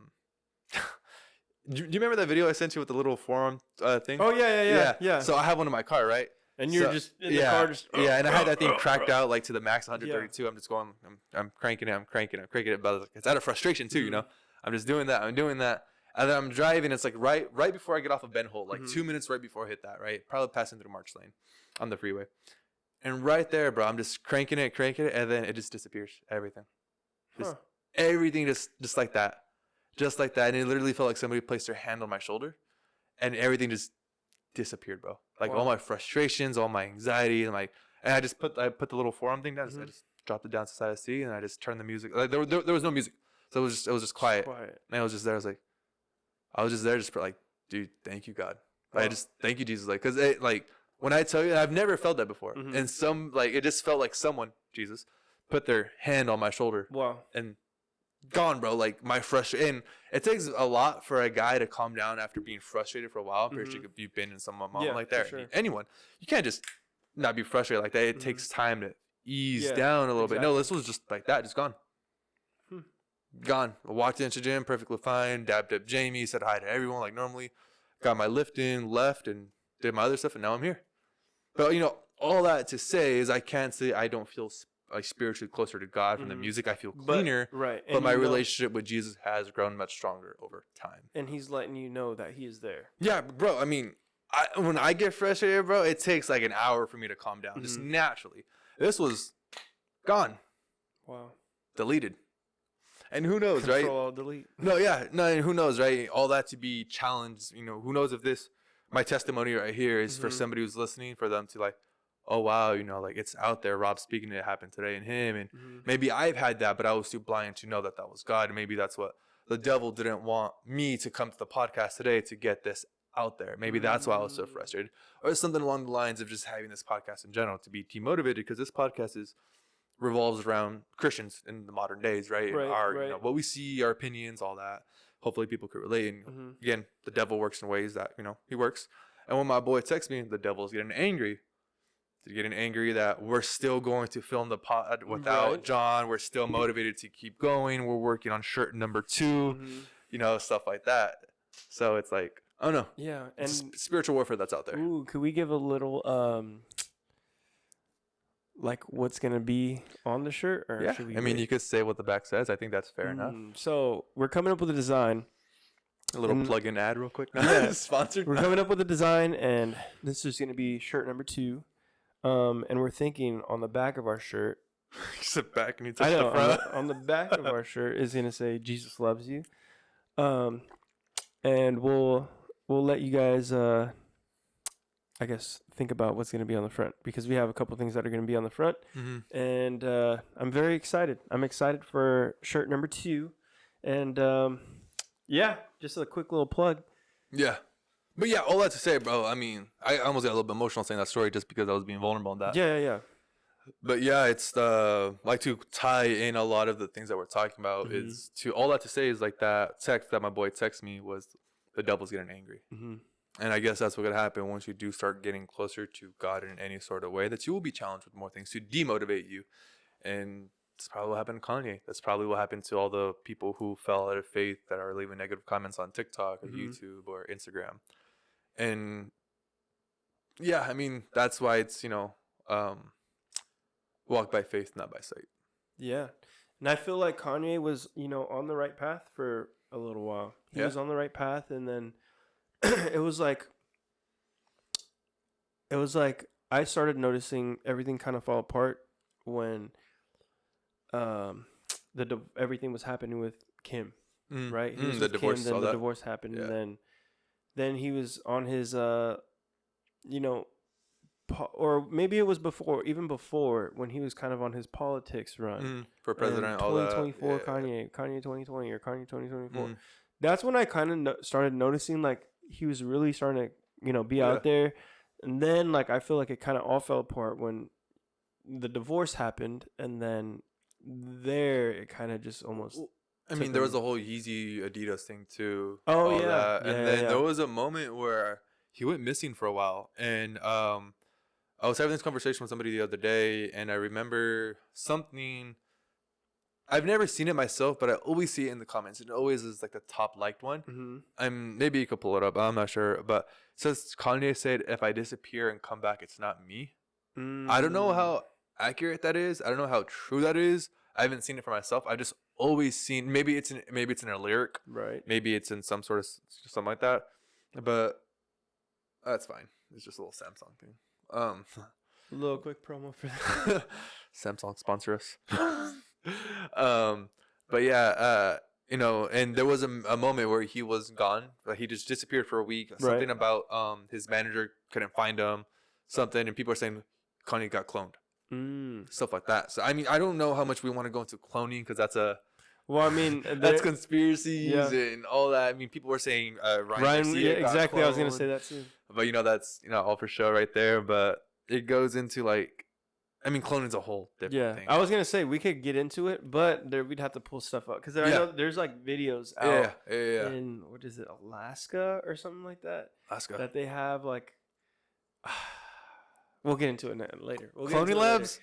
you remember that video I sent you with the little forum thing?
Oh, yeah.
So I have one in my car, right?
And you're just in the car, just
and I had that thing cracked out like to the max 132. Yeah. I'm just going, I'm cranking it, but it's out of frustration too, you know. I'm just doing that, and then I'm driving. It's like right before I get off of Ben Holt, like 2 minutes right before I hit that, right, probably passing through March Lane on the freeway, and right there, bro, I'm just cranking it, and then it just disappears, everything, everything just like that, and it literally felt like somebody placed their hand on my shoulder, and everything just disappeared, bro. Like all my frustrations, all my anxiety, and I put the little forearm thing down. I just dropped it down to the side of the seat, and I just turned the music. Like there was no music, so it was just quiet. And I was just there. I was just there, just like, dude, thank you, God. Like, I just thank you, Jesus. Like, cause when I tell you, I've never felt that before, and it just felt like someone, Jesus, put their hand on my shoulder.
Wow.
And gone, bro. Like my frustration. It takes a lot for a guy to calm down after being frustrated for a while. I'm pretty sure you've been in some moment like that. Sure. Anyone, you can't just not be frustrated like that. It takes time to ease down a little bit. No, this was just like that, just gone. Gone. I walked into the gym perfectly fine. Dabbed up Jamie, said hi to everyone like normally. Got my lift in, left, and did my other stuff, and now I'm here. But you know, all that to say is I can't say I don't feel like spiritually closer to God from the music. I feel cleaner, but my relationship with Jesus has grown much stronger over time.
And he's letting you know that he is there.
Yeah, bro. I mean, when I get frustrated, bro, it takes like an hour for me to calm down, just naturally. This was gone.
Wow.
Deleted. And who knows, right?
Control, delete.
No, and who knows, right? All that to be challenged, you know, who knows if my testimony right here is for somebody who's listening, for them to like, oh, wow, you know, like it's out there. Rob speaking, it happened today in him. And maybe I've had that, but I was too blind to know that was God. And maybe that's what the devil didn't want me to come to the podcast today to get this out there. Maybe that's why I was so frustrated. Or something along the lines of just having this podcast in general to be demotivated, because this podcast revolves around Christians in the modern days, right?
Right,
You know, what we see, our opinions, all that. Hopefully people could relate. And again, the devil works in ways that, you know, he works. And when my boy texts me, the devil's getting angry. Getting angry that we're still going to film the pod without John. We're still motivated to keep going. We're working on shirt number 2, you know, stuff like that. So it's like, oh no.
Yeah. And
spiritual warfare that's out there.
Ooh, could we give a little, like what's going to be on the shirt? Or
yeah.
should we
you could say what the back says. I think that's fair enough.
So we're coming up with a design.
A little plug-in ad real quick. Yeah. Sponsored.
We're coming up with a design, and this is going to be shirt number 2. And we're thinking on the back of our shirt.
You sit back and you touch the front.
On the back of our shirt is gonna say Jesus loves you. And we'll let you guys I guess think about what's gonna be on the front, because we have a couple things that are gonna be on the front. And I'm very excited. I'm excited for shirt number 2. And just a quick little plug.
Yeah. But yeah, all that to say, bro, I mean, I almost got a little bit emotional saying that story just because I was being vulnerable on that.
Yeah.
But yeah, it's like to tie in a lot of the things that we're talking about is to all that to say is like that text that my boy texted me was the devil's getting angry. And I guess that's what's going to happen once you do start getting closer to God in any sort of way, that you will be challenged with more things to demotivate you. And that's probably what happened to Kanye. That's probably what happened to all the people who fell out of faith that are leaving negative comments on TikTok or YouTube or Instagram. And yeah, I mean, that's why it's, you know, walk by faith, not by sight.
Yeah. And I feel like Kanye was, you know, on the right path for a little while. He was on the right path, and then it was like I started noticing everything kind of fall apart when everything was happening with Kim, right? He was
the
with
divorce,
Kim, then the divorce happened, and then he was on his you know, or maybe it was even before when he was kind of on his politics run
for president.
2024 Kanye 2020 or Kanye 2024. That's when I kind of started noticing like he was really starting to, you know, be out there And then like I feel like it kind of all fell apart when the divorce happened, and then there it kind of just almost.
I mean, there was a whole Yeezy Adidas thing too.
Oh
all
yeah,
that.
yeah,
And then
yeah.
there was a moment where he went missing for a while, and I was having this conversation with somebody the other day, and I remember something. I've never seen it myself, but I always see it in the comments. It always is like the top liked one.
Mm-hmm.
Maybe you could pull it up. I'm not sure, but it says Kanye said, "If I disappear and come back, it's not me." I don't know how accurate that is. I don't know how true that is. I haven't seen it for myself. I just always seen, maybe it's in a lyric,
Right.
maybe it's in some sort of something like that, but that's fine. It's just a little Samsung thing.
A little quick promo for that.
Samsung sponsor us. But yeah, and there was a moment where he was gone. Like he just disappeared for a week. Something about his manager couldn't find him, something, and people are saying Kanye got cloned. Stuff like that. So I mean, I don't know how much we want to go into cloning, because that's that's conspiracies and all that. I mean, people were saying Ryan Garcia got
exactly.
cloned,
I was gonna say that too.
but that's all for show right there. But it goes into like, I mean, cloning's a whole different thing.
I was gonna say we could get into it, but we'd have to pull stuff up because I know there's like videos out in what is it, Alaska or something like that.
Alaska.
That they have like. We'll get into it later.
Cloning labs?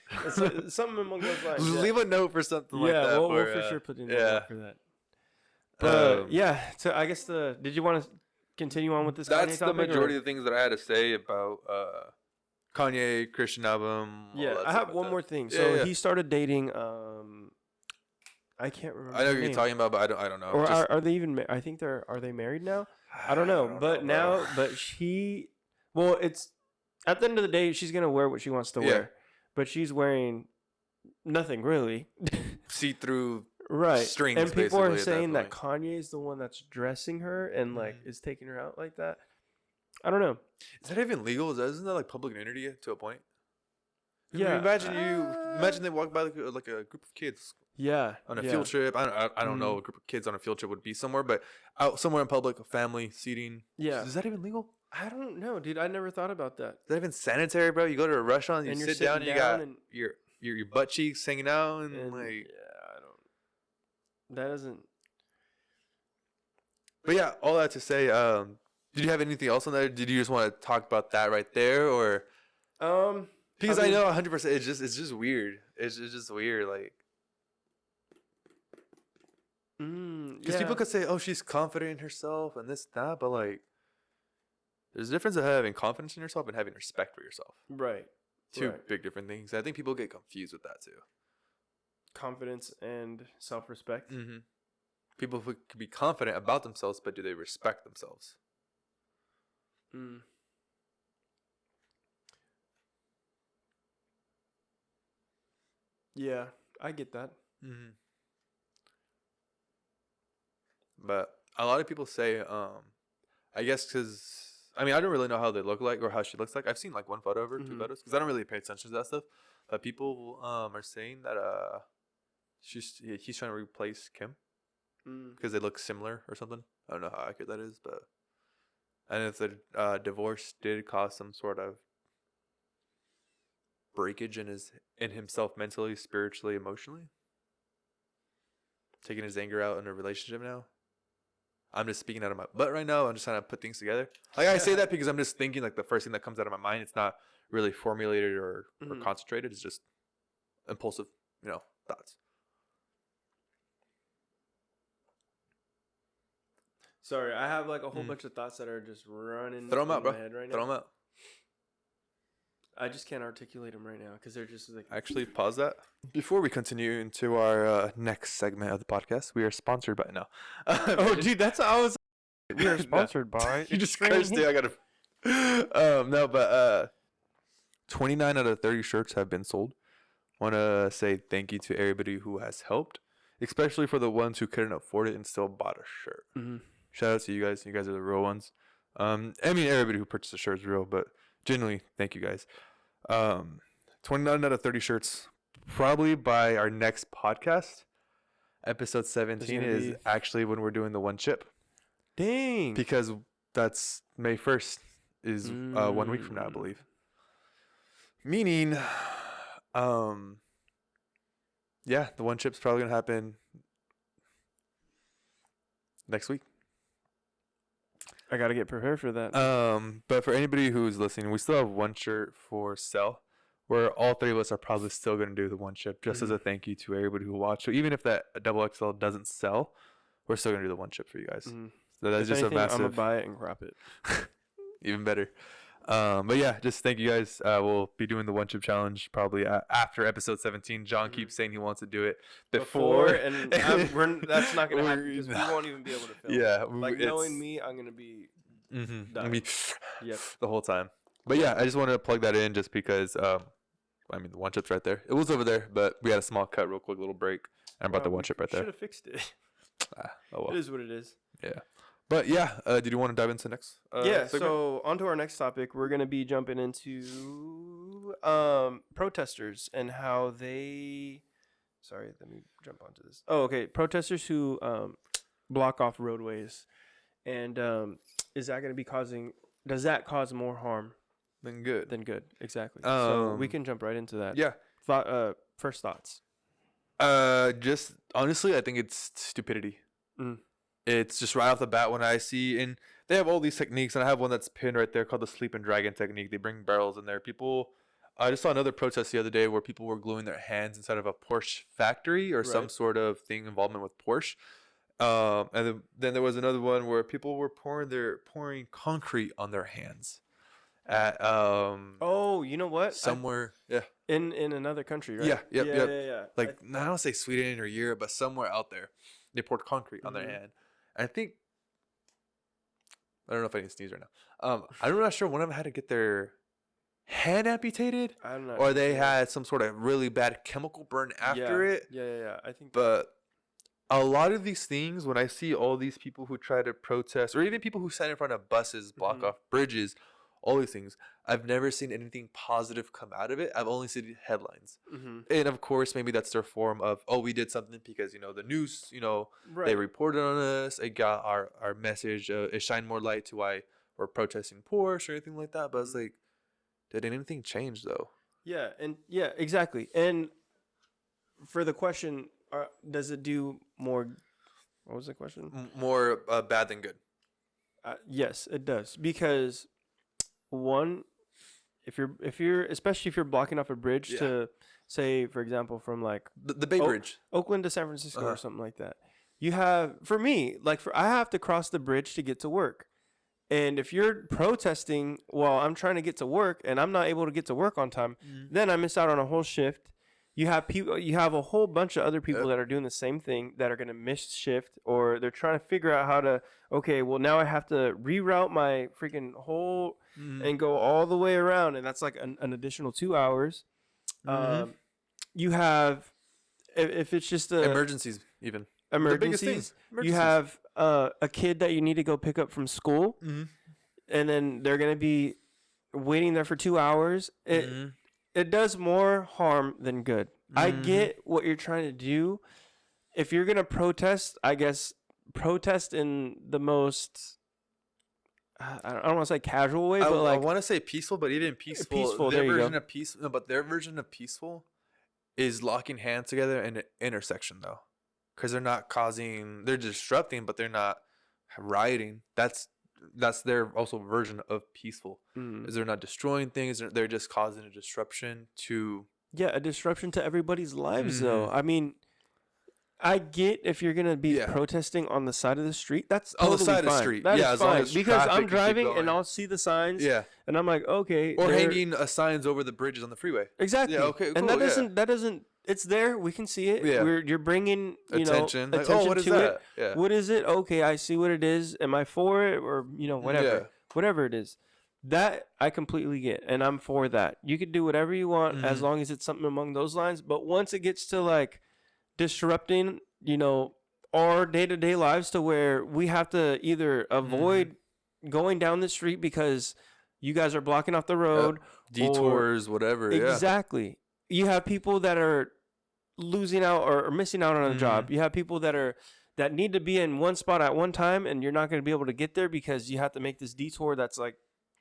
Something among those lines.
Leave a note for something like that.
We'll for sure put in a note for that. But so I guess did you want to continue on with this?
That's
Kanye
the
topic,
majority of the things that I had to say about Kanye, Christian album.
Yeah, I have one more thing. So he started dating. I can't remember.
I know what you're talking about, but I don't know.
Or are they even? I think are they married now? I don't know. But she. Well, it's. At the end of the day, she's gonna wear what she wants to wear, but she's wearing nothing really.
See-through
right
strings.
And people are saying that Kanye is the one that's dressing her and like is taking her out like that. I don't know.
Is that even legal? Isn't that like public nudity to a point?
Yeah.
Imagine they walk by like a group of kids.
Yeah.
On a field trip. I don't know. A group of kids on a field trip would be somewhere, but out somewhere in public, a family seating.
Yeah.
Is that even legal?
I don't know, dude. I never thought about that.
Is that even sanitary, bro? You go to a restaurant, you sit down, and you got your butt cheeks hanging out, and like.
Yeah, I don't. That doesn't.
But yeah, all that to say, did you have anything else on there? Did you just want to talk about that right there, or? Because I know 100%. It's just weird. It's just weird, like. Because people could say, "Oh, she's confident in herself and this that," but like. There's a difference of having confidence in yourself and having respect for yourself.
Right.
Two big different things. I think people get confused with that too.
Confidence and self-respect.
Mm-hmm. People who can be confident about themselves, but do they respect themselves?
Yeah, I get that.
Mm-hmm. But a lot of people say, I guess because... I mean, I don't really know how they look like or how she looks like. I've seen like one photo of her, 2 photos, because I don't really pay attention to that stuff. But people are saying that he's trying to replace Kim because they look similar or something. I don't know how accurate that is, but and if the divorce did cause some sort of breakage in himself mentally, spiritually, emotionally, taking his anger out in a relationship now. I'm just speaking out of my butt right now. I'm just trying to put things together. Like I say that because I'm just thinking like the first thing that comes out of my mind. It's not really formulated or concentrated. It's just impulsive, thoughts.
Sorry, I have like a whole bunch of thoughts that are just running
Throw them out, bro.
my head right now.
Throw them out.
I just can't articulate them right now because they're just like...
Actually, pause that. Before we continue into our next segment of the podcast, we are sponsored by now.
Oh, dude, that's how I was... We are sponsored by...
You just cursed it. I gotta... No, but 29 out of 30 shirts have been sold. Want to say thank you to everybody who has helped, especially for the ones who couldn't afford it and still bought a shirt.
Mm-hmm.
Shout out to you guys. You guys are the real ones. I mean, everybody who purchased a shirt is real, but genuinely, thank you guys. 29 out of 30 shirts. Probably by our next podcast, episode 17 is actually when we're doing the one chip.
Dang.
Because that's May 1st is 1 week from now, I believe. Meaning, yeah, the one chip's probably gonna happen next week.
I gotta get prepared for that.
But for anybody who's listening, we still have one shirt for sale, where all three of us are probably still gonna do the one chip, just as a thank you to everybody who watched. So even if that double XL doesn't sell, we're still gonna do the one chip for you guys. So that's just
anything,
a massive.
I'm gonna buy it and crop it.
Even better. But yeah, just thank you guys. We'll be doing the one chip challenge probably after episode 17. John keeps saying he wants to do it before
and that's not gonna happen because we won't even be able to film.
Yeah,
like knowing me, I'm gonna be done.
Yep, the whole time. But yeah, I just wanted to plug that in just because. The one chip's right there. It was over there, but we had a small cut, real quick, little break, and I brought the one chip right there.
Should have fixed it.
Oh well.
It is what it is.
Yeah. But yeah, did you want to dive into next?
Yeah. Segment? So on to our next topic. We're gonna be jumping into protesters and how they. Sorry, let me jump onto this. Oh, okay. Protesters who block off roadways, and is that gonna be causing? Does that cause more harm
than good?
Exactly. So we can jump right into that.
Yeah.
First thoughts.
Just honestly, I think it's stupidity. It's just right off the bat when I see, and they have all these techniques, and I have one that's pinned right there called the sleeping dragon technique. They bring barrels in there. I just saw another protest the other day where people were gluing their hands inside of a Porsche factory or some sort of thing involvement with Porsche. And then there was another one where people were pouring concrete on their hands. At
you know what?
Somewhere,
in another country, right?
Yeah. Like I don't say Sweden or Europe, but somewhere out there, they poured concrete on their hand. And I don't know if I can sneeze right now. I'm not sure one of them had to get their hand amputated, or they had some sort of really bad chemical burn after it.
Yeah. I think.
But a lot of these things, when I see all these people who try to protest, or even people who stand in front of buses, block off bridges, all these things, I've never seen anything positive come out of it. I've only seen headlines. And of course, maybe that's their form of, we did something because, the news, they reported on us. It got our message. It shined more light to why we're protesting Porsche or anything like that. But it's like, did anything change though?
Yeah, exactly. And for the question, does it do more? What was the question?
More bad than good.
Yes, it does. Because one, if you're especially if you're blocking off a bridge to say, for example, from like
the Bay Bridge,
Oakland to San Francisco or something like that, you have, for me, I have to cross the bridge to get to work. And if you're protesting while I'm trying to get to work and I'm not able to get to work on time, then I miss out on a whole shift. You have a whole bunch of other people that are doing the same thing that are going to miss shift, or they're trying to figure out how to, now I have to reroute my freaking whole and go all the way around. And that's like an additional 2 hours. You have, if it's just
emergencies, even.
Emergencies. You have a kid that you need to go pick up from school, and then they're going to be waiting there for 2 hours. It does more harm than good. I get what you're trying to do. If you're going to protest, I guess protest in the most, I don't want to say casual way, but I
want to say peaceful, but even peaceful. Their version of peace, but their version of peaceful is locking hands together in an intersection, though. Because they're disrupting, but they're not rioting. That's their also version of peaceful. Is they're not destroying things. They're just causing a disruption to.
Yeah, a disruption to everybody's lives, though. I mean, I get if you're gonna be protesting on the side of the street. That's totally
on the side
fine.
of the street.
That is
as
fine.
long as
because I'm driving and I'll see the signs.
Yeah,
and I'm like, okay.
Or hanging signs over the bridges on the freeway.
Exactly.
Yeah. Okay. Cool,
and that doesn't. It's there. We can see it.
Yeah.
You're bringing attention
what is
to
that?
it.
Yeah.
What is it? Okay, I see what it is. Am I for it or whatever?
Yeah.
Whatever it is. That I completely get, and I'm for that. You can do whatever you want as long as it's something along those lines. But once it gets to like disrupting, our day-to-day lives to where we have to either avoid going down the street because you guys are blocking off the road,
detours, whatever.
Exactly. You have people that are losing out or missing out on a job. You have people that need to be in one spot at one time, and you're not going to be able to get there because you have to make this detour that's like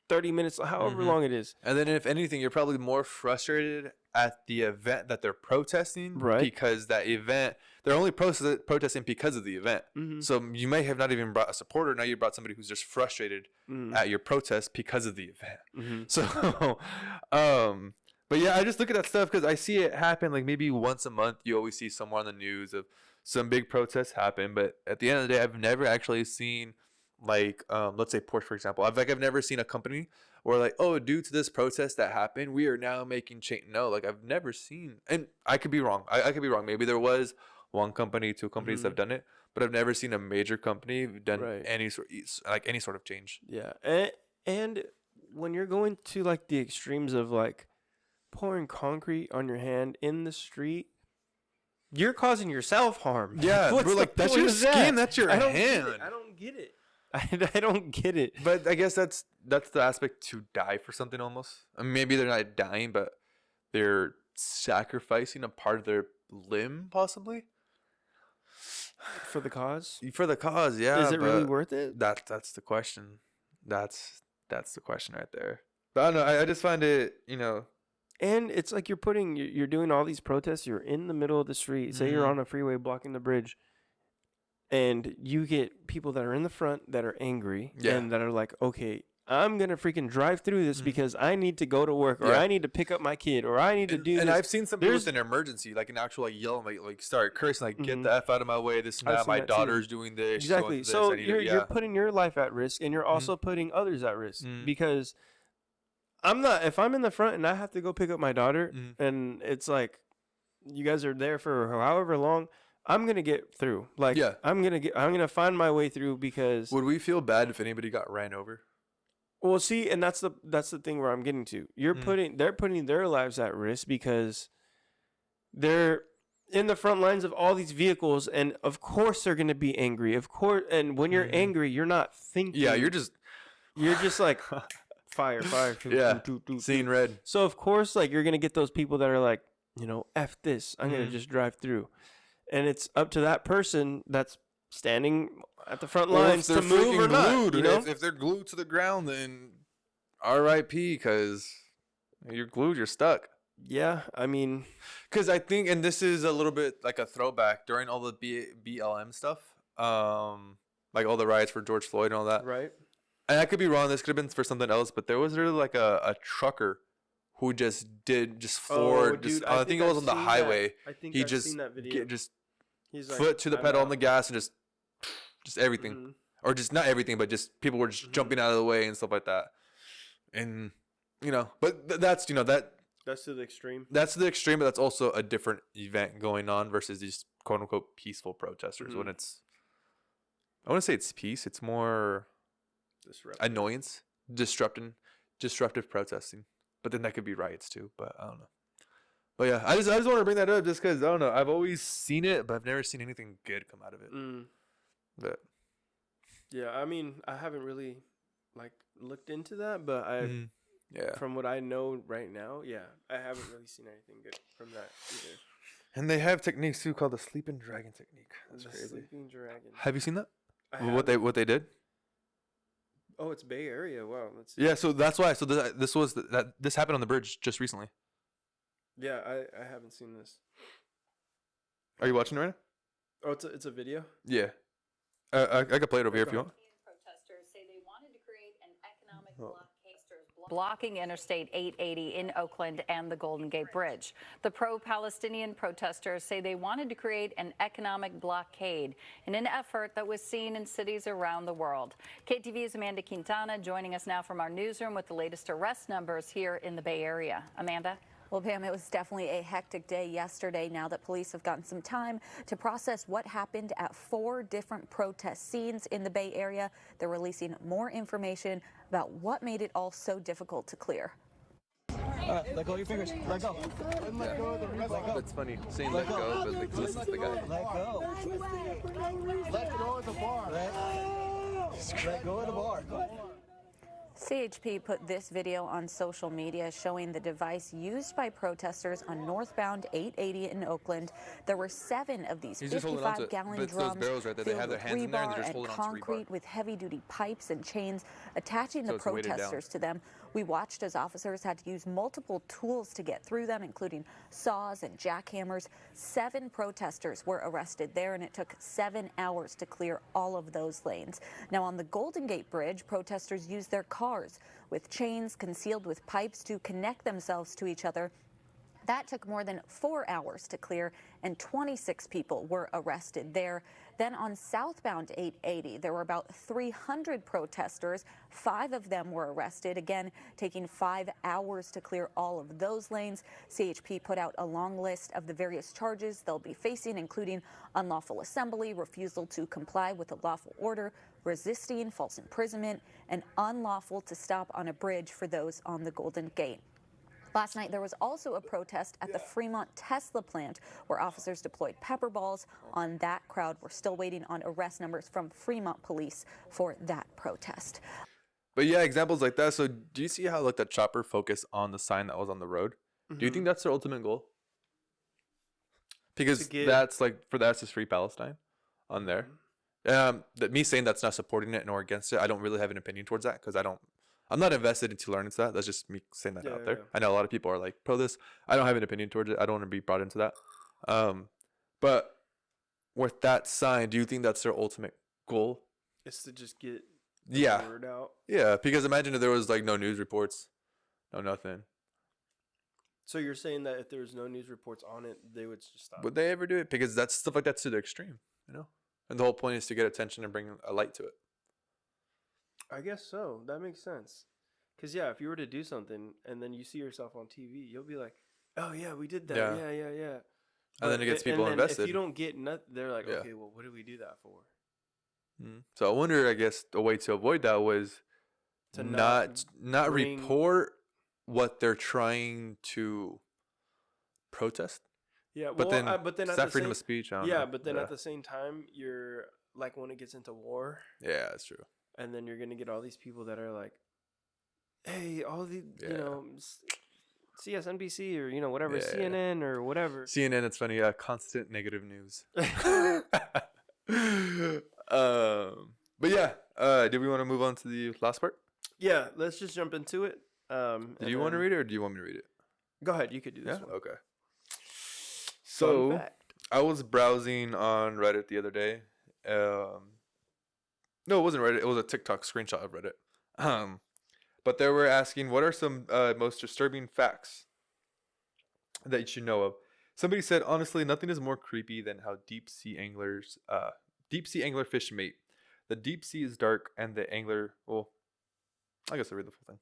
30 minutes, however long it is.
And then if anything, you're probably more frustrated at the event that they're protesting,
right?
Because that event, they're only protesting because of the event. So you may have not even brought a supporter. Now you brought somebody who's just frustrated at your protest because of the event. So, but yeah, I just look at that stuff because I see it happen. Like maybe once a month, you always see somewhere on the news of some big protests happen. But at the end of the day, I've never actually seen like, let's say Porsche, for example. I've never seen a company where like, oh, due to this protest that happened, we are now making change. No, like I've never seen, and I could be wrong. I could be wrong. Maybe there was one company, two companies that have done it, but I've never seen a major company done any sort of change.
Yeah, and when you're going to like the extremes of like pouring concrete on your hand in the street, you're causing yourself harm.
Yeah, bro, like that's your skin, that's your hand.
I don't get it. I don't get it.
But I guess that's the aspect to die for something almost. I mean, maybe they're not dying, but they're sacrificing a part of their limb possibly.
For the cause?
For the cause, yeah.
Is it really worth it?
That's the question. That's the question right there. But I don't know. I just find it,
And it's like you're doing all these protests. You're in the middle of the street. Say you're on a freeway blocking the bridge. And you get people that are in the front that are angry and that are like, okay, I'm going to freaking drive through this because I need to go to work or I need to pick up my kid or I need to do this.
And I've seen some people with an emergency, like an actual like yelling, like start cursing, like get the F out of my way, this and that. My daughter's doing this.
Exactly. So you're putting your life at risk and you're also putting others at risk because if I'm in the front and I have to go pick up my daughter and it's like you guys are there for however long, I'm gonna get through. Like, I'm gonna find my way through because.
Would we feel bad if anybody got ran over?
Well, see, and that's the thing where I'm getting to. They're putting their lives at risk because they're in the front lines of all these vehicles, and of course they're gonna be angry. Of course, and when you're angry, you're not thinking.
Yeah, you're just like
fire.
Yeah, seeing red.
So of course, like you're gonna get those people that are like, F this. I'm gonna just drive through. And it's up to that person that's standing at the front lines to move or not.
If they're glued to the ground, then R.I.P. Because you're glued, you're stuck.
Yeah, I mean,
because I think, and this is a little bit like a throwback during all the BLM stuff, like all the riots for George Floyd and all that.
Right.
And I could be wrong. This could have been for something else, but there was really like a trucker who just floored. I think it was on the highway.
I think
he
I've seen that video.
He's like, foot to the pedal on the gas and just everything, or just not everything, but just people were just jumping out of the way and stuff like that. And but that's
that's to the extreme.
That's the extreme, but that's also a different event going on versus these quote unquote peaceful protesters. When it's, I want to say it's peace. It's more annoyance, disruptive protesting. But then that could be riots too. But I don't know. But yeah, I just want to bring that up just because I don't know. I've always seen it, but I've never seen anything good come out of it. But
yeah, I mean, I haven't really like looked into that, but from what I know right now, I haven't really seen anything good from that either.
And they have techniques too called the sleeping dragon technique. That's crazy.
Sleeping dragon.
Have you seen that? What they did?
Oh, it's Bay Area. Wow.
Yeah, so that's why. So this happened on the bridge just recently.
Yeah, I haven't seen this.
Are you watching it right now?
Oh, it's a video?
Yeah. I can play it over here if you want.
Protesters say they wanted to create an economic blockade blocking Interstate 880 in Oakland and the Golden Gate Bridge. The pro-Palestinian protesters say they wanted to create an economic blockade in an effort that was seen in cities around the world. KTV's Amanda Quintana joining us now from our newsroom with the latest arrest numbers here in the Bay Area. Amanda?
Well, Pam, it was definitely a hectic day yesterday now that police have gotten some time to process what happened at 4 different protest scenes in the Bay Area. They're releasing more information about what made it all so difficult to clear.
Let go of your fingers. Let go.
Let go. It's funny saying let go, but like listen to the guy.
Let go. Let go of the bar. Let go of the bar.
CHP put this video on social media showing the device used by protesters on northbound 880 in Oakland. There were 7 of these 55-gallon drums filled with rebar and concrete with heavy-duty pipes and chains attaching the protesters to them. We watched as officers had to use multiple tools to get through them, including saws and jackhammers. 7 protesters were arrested there, and it took 7 hours to clear all of those lanes. Now, on the Golden Gate Bridge, protesters used their cars with chains concealed with pipes to connect themselves to each other. That took more than 4 hours to clear, and 26 people were arrested there. Then on southbound 880, there were about 300 protesters. 5 of them were arrested, again, taking 5 hours to clear all of those lanes. CHP put out a long list of the various charges they'll be facing, including unlawful assembly, refusal to comply with a lawful order, resisting, false imprisonment, and unlawful to stop on a bridge for those on the Golden Gate. Last night, there was also a protest at the Fremont Tesla plant where officers deployed pepper balls on that crowd. We're still waiting on arrest numbers from Fremont police for that protest.
But yeah, examples like that. So do you see how like the chopper focused on the sign that was on the road? Mm-hmm. Do you think that's their ultimate goal? Because that's like that's just Free Palestine on there. That me saying that's not supporting it nor against it, I don't really have an opinion towards that because I'm not invested into learning to that. That's just me saying that out there. Yeah. I know a lot of people are like pro this. I don't have an opinion towards it. I don't want to be brought into that. But with that sign, do you think that's their ultimate goal?
It's to just get the word out.
Yeah, because imagine if there was like no news reports, no nothing.
So you're saying that if there was no news reports on it, they would just stop?
Would they ever do it? Because that's stuff like that's to the extreme, you know? And the whole point is to get attention and bring a light to it.
I guess so. That makes sense. Because, yeah, if you were to do something and then you see yourself on TV, you'll be like, oh, yeah, we did that. Yeah.
And then it gets people invested.
If you don't get nothing, they're like, okay, well, what did we do that for?
So I wonder, I guess, the way to avoid that was to not report what they're trying to protest.
Yeah,
but then it's that freedom of speech.
But then at the same time, you're like when it gets into war.
Yeah, that's true.
And then you're gonna get all these people that are like, "Hey, all the you know, CSNBC or whatever, CNN or whatever."
CNN, it's funny. Constant negative news. But yeah, do we want to move on to the last part?
Yeah, let's just jump into it.
Do you want to read it or do you want me to read it?
Go ahead, you could do this one.
Okay. So I was browsing on Reddit the other day. No, it wasn't Reddit. It was a TikTok screenshot of Reddit. But they were asking, what are some most disturbing facts that you should know of? Somebody said, honestly, nothing is more creepy than how deep sea anglerfish mate. The deep sea is dark and the angler, well, I guess I'll read the full thing.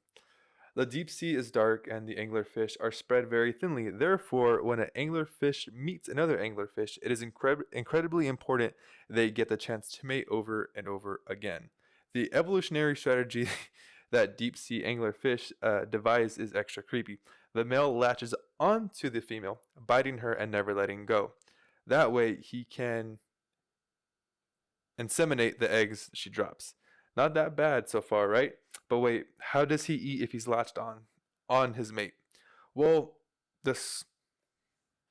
The deep sea is dark and the anglerfish are spread very thinly. Therefore, when an anglerfish meets another anglerfish, it is incredibly important they get the chance to mate over and over again. The evolutionary strategy that deep sea anglerfish devise is extra creepy. The male latches onto the female, biting her and never letting go. That way, he can inseminate the eggs she drops. Not that bad so far, right? But wait, how does he eat if he's latched on his mate? Well, it's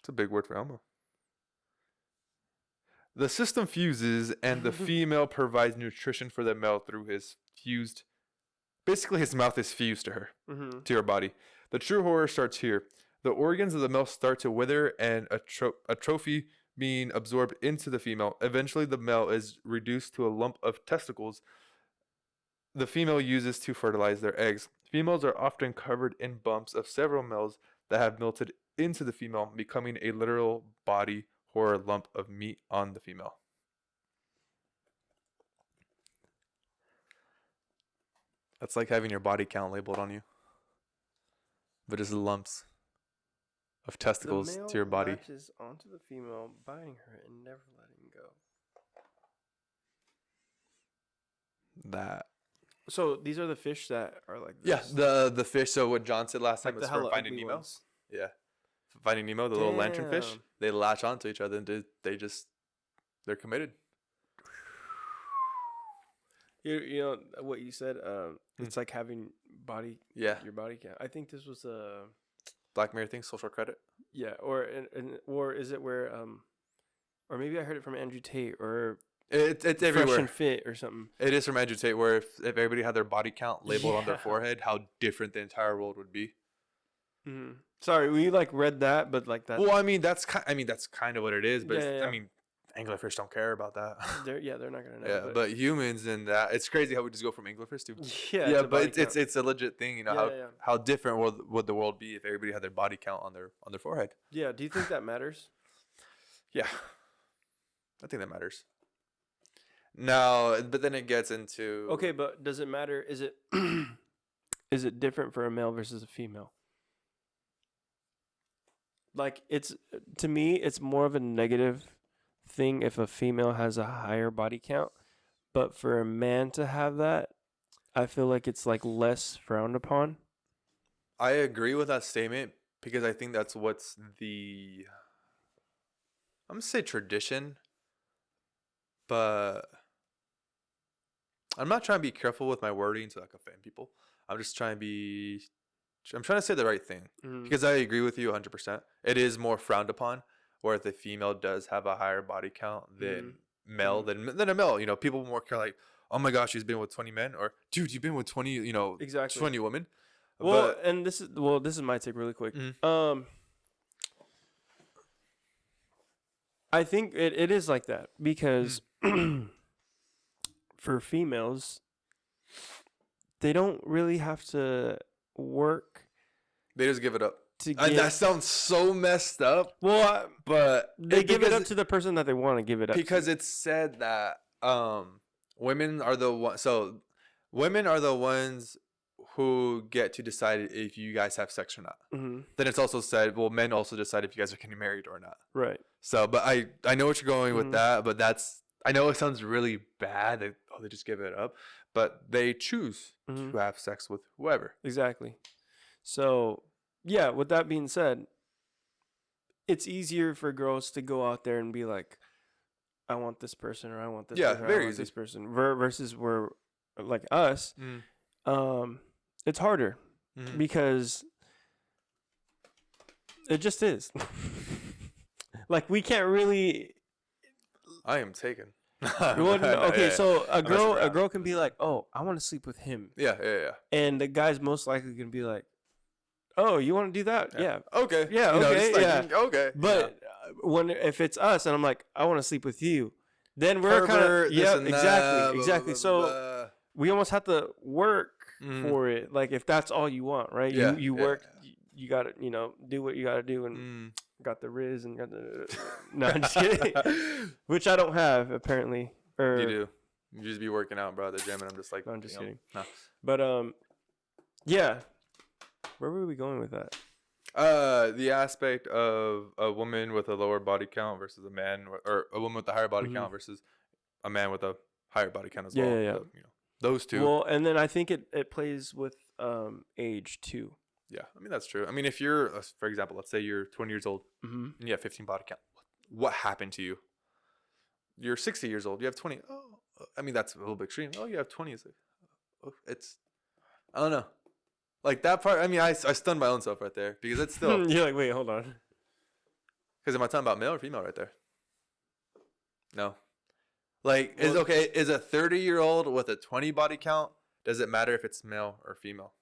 a big word for Elmo. The system fuses and the female provides nutrition for the male through his fused, basically his mouth is fused to her, to her body. The true horror starts here. The organs of the male start to wither and atrophy being absorbed into the female. Eventually the male is reduced to a lump of testicles the female uses to fertilize their eggs. Females are often covered in bumps of several males that have melted into the female, becoming a literal body horror lump of meat on the female. That's like having your body count labeled on you, but just lumps of testicles to your body.
The male latches onto the female, biting her and never letting go.
That.
So these are the fish that are like
this? Yeah, the fish. So what John said last time was for Finding Nemo.
Ones.
Yeah, Finding Nemo, the little lanternfish. They latch onto each other and they're committed.
You know what you said. It's like having your body count. I think this was a
Black Mirror thing, social credit.
Yeah, or is it where or maybe I heard it from Andrew Tate or
it's everywhere.
Fresh and Fit or something.
It is from Andrew Tate, where if everybody had their body count labeled on their forehead, how different the entire world would be.
Mm-hmm. Sorry, we like read that, but like that.
Well, I mean that's kind of what it is, but I mean, anglerfish don't care about that.
They're not gonna know.
Yeah, but humans and that, it's crazy how we just go from anglerfish to but it's a legit thing. You know how different would the world be if everybody had their body count on their forehead?
Yeah. Do you think that matters?
Yeah, I think that matters. No, but then it gets into
okay, but does it matter? Is it is it different for a male versus a female? Like to me, it's more of a negative thing if a female has a higher body count, but for a man to have that, I feel like it's like less frowned upon.
I agree with that statement because I think that's what's I'm gonna say tradition, but I'm not trying to be careful with my wording to like offend people. I'm trying to say the right thing because I agree with you 100%. It is more frowned upon, where if the female does have a higher body count than male, than a male, you know, people more care like, oh my gosh, she's been with 20 men, or dude, you've been with 20, you know, 20 women.
Well, and this is my take really quick. I think it is like that because for females, they don't really have to work.
They just give it up. That sounds so messed up.
Well,
but
they give it up to the person that they want to give it up
because
to.
It's said that women are the ones who get to decide if you guys have sex or not. Mm-hmm. Then it's also said, well, men also decide if you guys are getting married or not.
Right.
So, but I know what you're going with that, but I know it sounds really bad. They just give it up, but they choose to have sex with whoever.
Exactly. So, yeah, with that being said, it's easier for girls to go out there and be like, I want this person or I want this person.
Very
I want
easy.
This person versus where like us, it's harder because it just is. Like we can't really.
I am taken.
So a girl can be like, "Oh, I want to sleep with him."
Yeah.
And the guy's most likely gonna be like, "Oh, you want to do that? Yeah.
Okay.
Yeah. Okay.
Okay."
But if it's us and I'm like, "I want to sleep with you," then we're kind of exactly. So we almost have to work for it. Like if that's all you want, right?
Yeah.
You work. You got to do what you got to do and. Got the Riz and got the no, I'm just kidding. Which I don't have apparently.
You do. You just be working out, bro, at the gym, and I'm just like,
no, I'm just kidding.
No.
But yeah. Where were we going with that?
The aspect of a woman with a lower body count versus a man, or a woman with a higher body count versus a man with a higher body count as well.
Yeah.
So, those two.
Well, and then I think it plays with age too.
Yeah, I mean, that's true. I mean, if you're, for example, let's say you're 20 years old and you have 15 body count. What happened to you? You're 60 years old. You have 20. Oh, I mean, that's a little bit extreme. Oh, you have 20. It's I don't know. Like that part, I mean, I stunned my own self right there because it's still.
You're like, wait, hold on.
Because am I talking about male or female right there? No. Like, is a 30-year-old with a 20 body count, does it matter if it's male or female?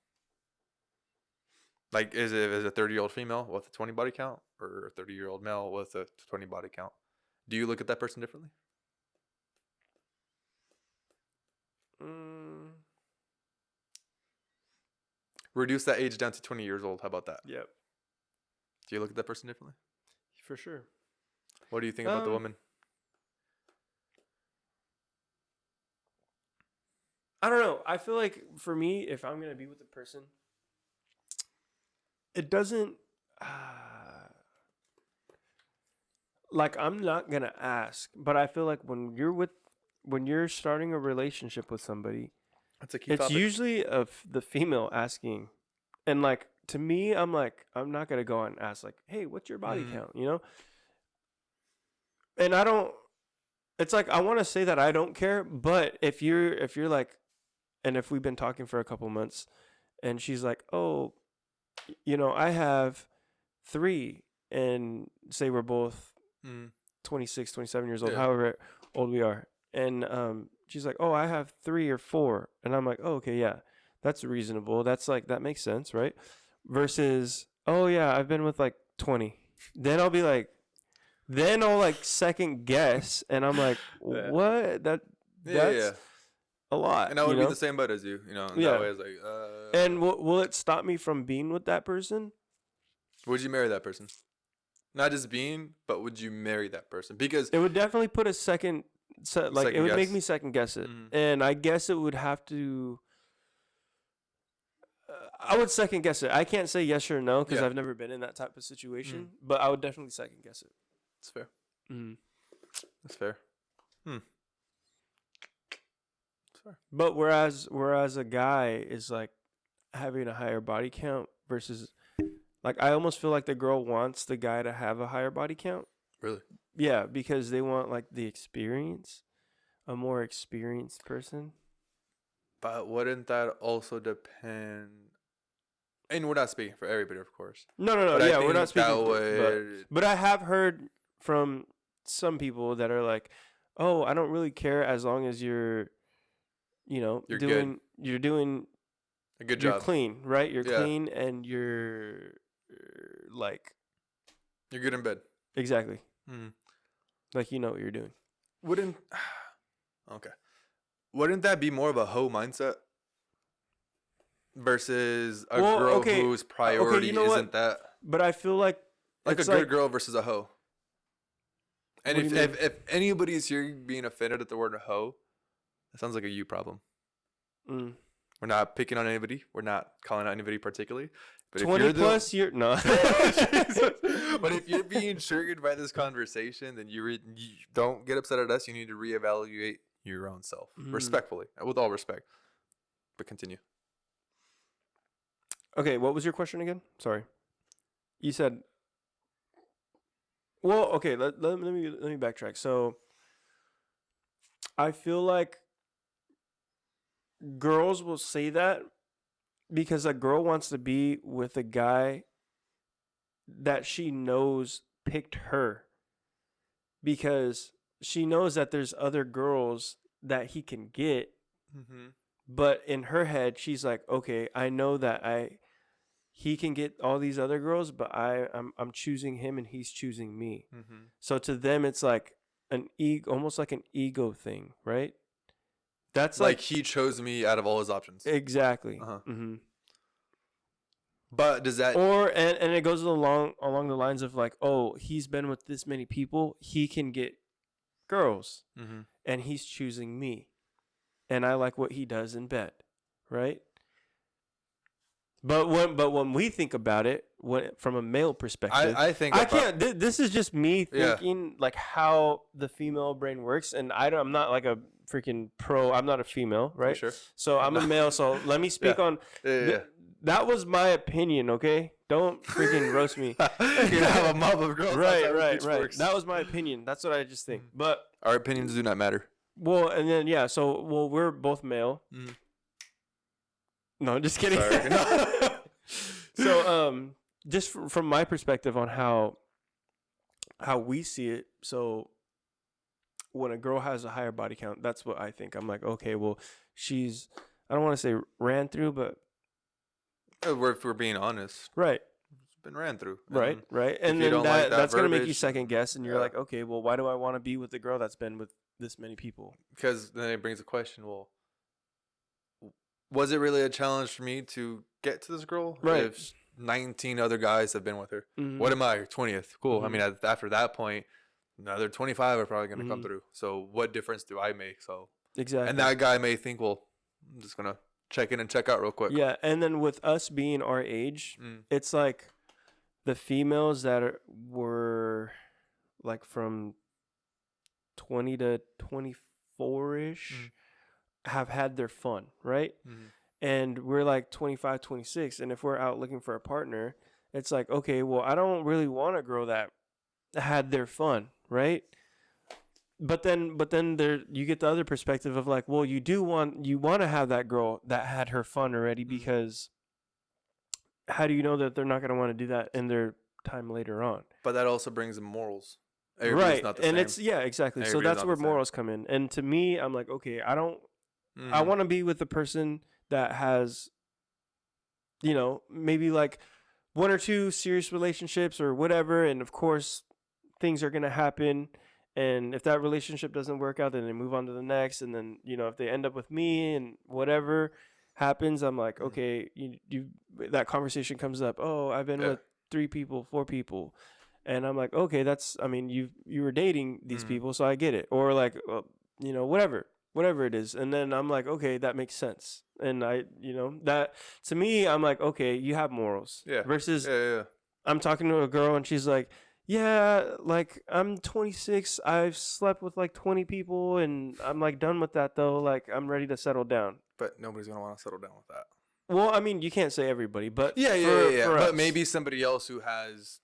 Like, is a 30-year-old female with a 20 body count or a 30-year-old male with a 20 body count? Do you look at that person differently? Reduce that age down to 20 years old. How about that?
Yep.
Do you look at that person differently?
For sure.
What do you think about the woman?
I don't know. I feel like for me, if I'm going to be with a person, it doesn't like I'm not gonna ask, but I feel like when you're starting a relationship with somebody,
that's a key
it's
topic.
usually the female asking, and like to me, I'm like I'm not gonna go out and ask like, hey, what's your body count, And I don't. it's like I want to say that I don't care, but if you're like, and if we've been talking for a couple months, and she's like, oh, I have 3, and say we're both 26, 27 years old, however old we are, and she's like, oh, I have 3 or 4, and I'm like, oh, okay, yeah, that's reasonable. That's like that makes sense, right? Versus, oh yeah, I've been with like 20. Then I'll be like. Then I'll like second guess, and I'm like, what? That's a lot.
And I would be the same boat as you, That way it's like,
And will it stop me from being with that person?
Would you marry that person? Not just being, but would you marry that person? Because
it would definitely put a second it would make me second guess it, and I guess it would have to. I would second guess it. I can't say yes or no because I've never been in that type of situation, but I would definitely second guess it.
That's fair. That's fair. That's fair.
But whereas a guy is like having a higher body count versus like I almost feel like the girl wants the guy to have a higher body count.
Really?
Yeah, because they want like the experience, a more experienced person.
But wouldn't that also depend? And we're not speaking for everybody, of course.
No. Yeah, we're not speaking but I have heard from some people that are like, "Oh, I don't really care as long as you're doing a good job. You're clean, right? You're clean and you're like
you're good in bed."
Exactly. Like you know what you're doing.
Wouldn't that be more of a hoe mindset versus a girl whose priority isn't that?
But I feel like
a good girl versus a hoe. And if anybody is here being offended at the word hoe, that sounds like a you problem. We're not picking on anybody. We're not calling out anybody particularly. But
20 plus years, no.
But if you're being triggered by this conversation, then you don't get upset at us. You need to reevaluate your own self respectfully, with all respect. But continue.
Okay, what was your question again? Sorry. You said. Well, okay. Let me backtrack. So, I feel like girls will say that because a girl wants to be with a guy that she knows picked her, because she knows that there's other girls that he can get, but in her head she's like, okay, I know that he can get all these other girls, but I'm choosing him and he's choosing me. So to them it's like almost like an ego thing, right? That's like
he chose me out of all his options.
Exactly.
But does that
and it goes along the lines of like, oh, he's been with this many people, he can get girls, and he's choosing me, and I like what he does in bed, right? But when we think about it, from a male perspective,
I think
I can't. This is just me thinking like how the female brain works, and I'm not like a freaking pro. I'm not a female, right?
Sure.
So I'm a male. So let me speak on. That was my opinion. Okay, don't freaking roast me.
You have a mob of girls.
Right. That was my opinion. That's what I just think. But
our opinions do not matter.
Well, and then we're both male. No, just kidding. So, just from my perspective on how we see it. So, when a girl has a higher body count, that's what I think. I'm like, okay, well, she's, I don't want to say ran through, but
if we're being honest,
right?
It's been ran through,
right. And then that's gonna make you second guess, and you're like, okay, well, why do I want to be with a girl that's been with this many people?
Because then it brings a question. Well, was it really a challenge for me to get to this girl?
Right.
If 19 other guys have been with her. What am I? 20th. Cool. I mean, after that point, another 25 are probably going to come through. So what difference do I make? So
exactly.
And that guy may think, well, I'm just going to check in and check out real quick.
Yeah. And then with us being our age, it's like the females that were like from 20 to 24-ish have had their fun, right? And we're like 25, 26, and if we're out looking for a partner, it's like, okay, well, I don't really want a girl that had their fun, right? but then there you get the other perspective of like, well, you want to have that girl that had her fun already, because how do you know that they're not going to want to do that in their time later on?
But that also brings them morals. Everybody's
right.
Not the
and
same.
it's exactly.
Everybody's
so that's where
same.
morals come in. And to me, I'm like, okay, I want to be with the person that has, maybe like 1 or 2 serious relationships or whatever, and of course things are going to happen, and if that relationship doesn't work out, then they move on to the next, and then if they end up with me and whatever happens, I'm like, okay, that conversation comes up, oh, I've been with 3 people, 4 people, and I'm like, okay, you were dating these people, so I get it, or like, whatever it is, and then I'm like, okay, that makes sense, and that to me, I'm like, okay, you have morals, versus I'm talking to a girl and she's like, yeah, like I'm 26, I've slept with like 20 people, and I'm like done with that though, like I'm ready to settle down.
But nobody's gonna want to settle down with that.
Well, I mean, you can't say everybody, but
for but maybe somebody else who has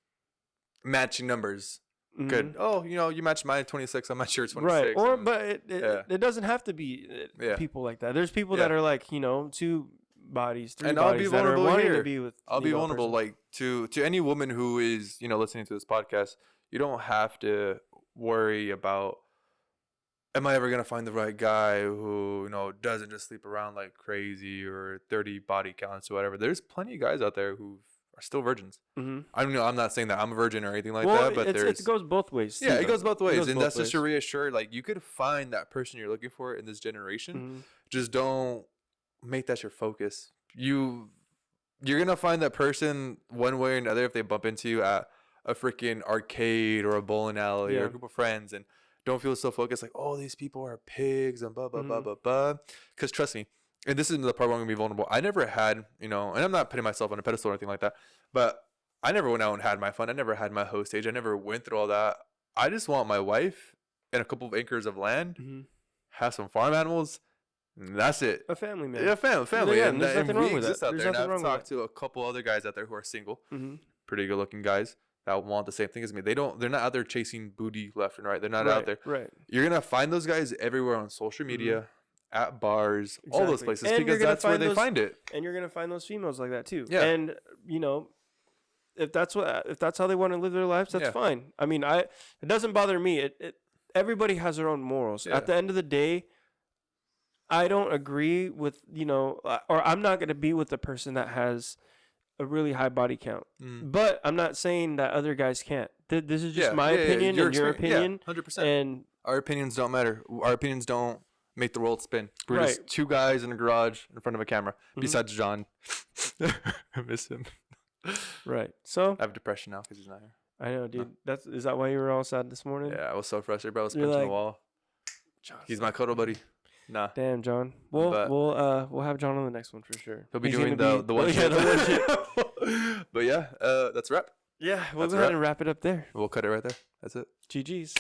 matching numbers. Good. Oh, you matched mine at 26. I'm not your 26.
Right. Or, but it doesn't have to be people like that. There's people that are like, 2 bodies, 3
and
bodies
I'll be
that are
vulnerable
wanting
here.
to be with.
I'll be vulnerable, like to any woman who is, listening to this podcast. You don't have to worry about, am I ever gonna find the right guy who doesn't just sleep around like crazy or 30 body counts or whatever. There's plenty of guys out there who are still virgins.
Mm-hmm.
I'm not saying that I'm a virgin or anything like that, but
it goes both ways.
Yeah, it goes both ways, and that's just to reassure. Like, you could find that person you're looking for in this generation.
Mm-hmm.
Just don't make that your focus. You're gonna find that person one way or another if they bump into you at a freaking arcade or a bowling alley or a group of friends, and don't feel so focused like, oh, these people are pigs and blah blah blah blah blah. Because trust me, and this is the part where I'm gonna be vulnerable. I never had, and I'm not putting myself on a pedestal or anything like that, but I never went out and had my fun. I never had my hoe stage. I never went through all that. I just want my wife and a couple of acres of land, have some farm animals, and that's it.
A family, man.
Yeah, family.
Yeah,
and
there's nothing wrong with that.
Out there. And I've talked to a couple other guys out there who are single, pretty good looking guys that want the same thing as me. They're not out there chasing booty left and right. They're not out there.
Right.
You're gonna find those guys everywhere on social media, at bars, all those places, and because that's where they find it.
And you're gonna find those females like that too.
Yeah.
And if that's how they want to live their lives, that's fine. I mean, it doesn't bother me. Everybody has their own morals. Yeah. At the end of the day, I don't agree with or I'm not gonna be with the person that has a really high body count. But I'm not saying that other guys can't. This is just my opinion and your opinion.
100%.
And
our opinions don't matter. Our opinions don't make the world spin. We're just 2 guys in a garage in front of a camera. Besides John. I miss him.
Right. So
I have depression now because he's not here.
I know, dude. No. Is that why you were all sad this morning?
Yeah, I was so frustrated, bro. I was punching the wall. He's my cuddle buddy. Nah.
Damn, John. We'll have John on the next one for sure.
He'll be doing the one shit. But yeah, that's a wrap.
Yeah, we'll go ahead and wrap it up there.
We'll cut it right there. That's it.
GG's.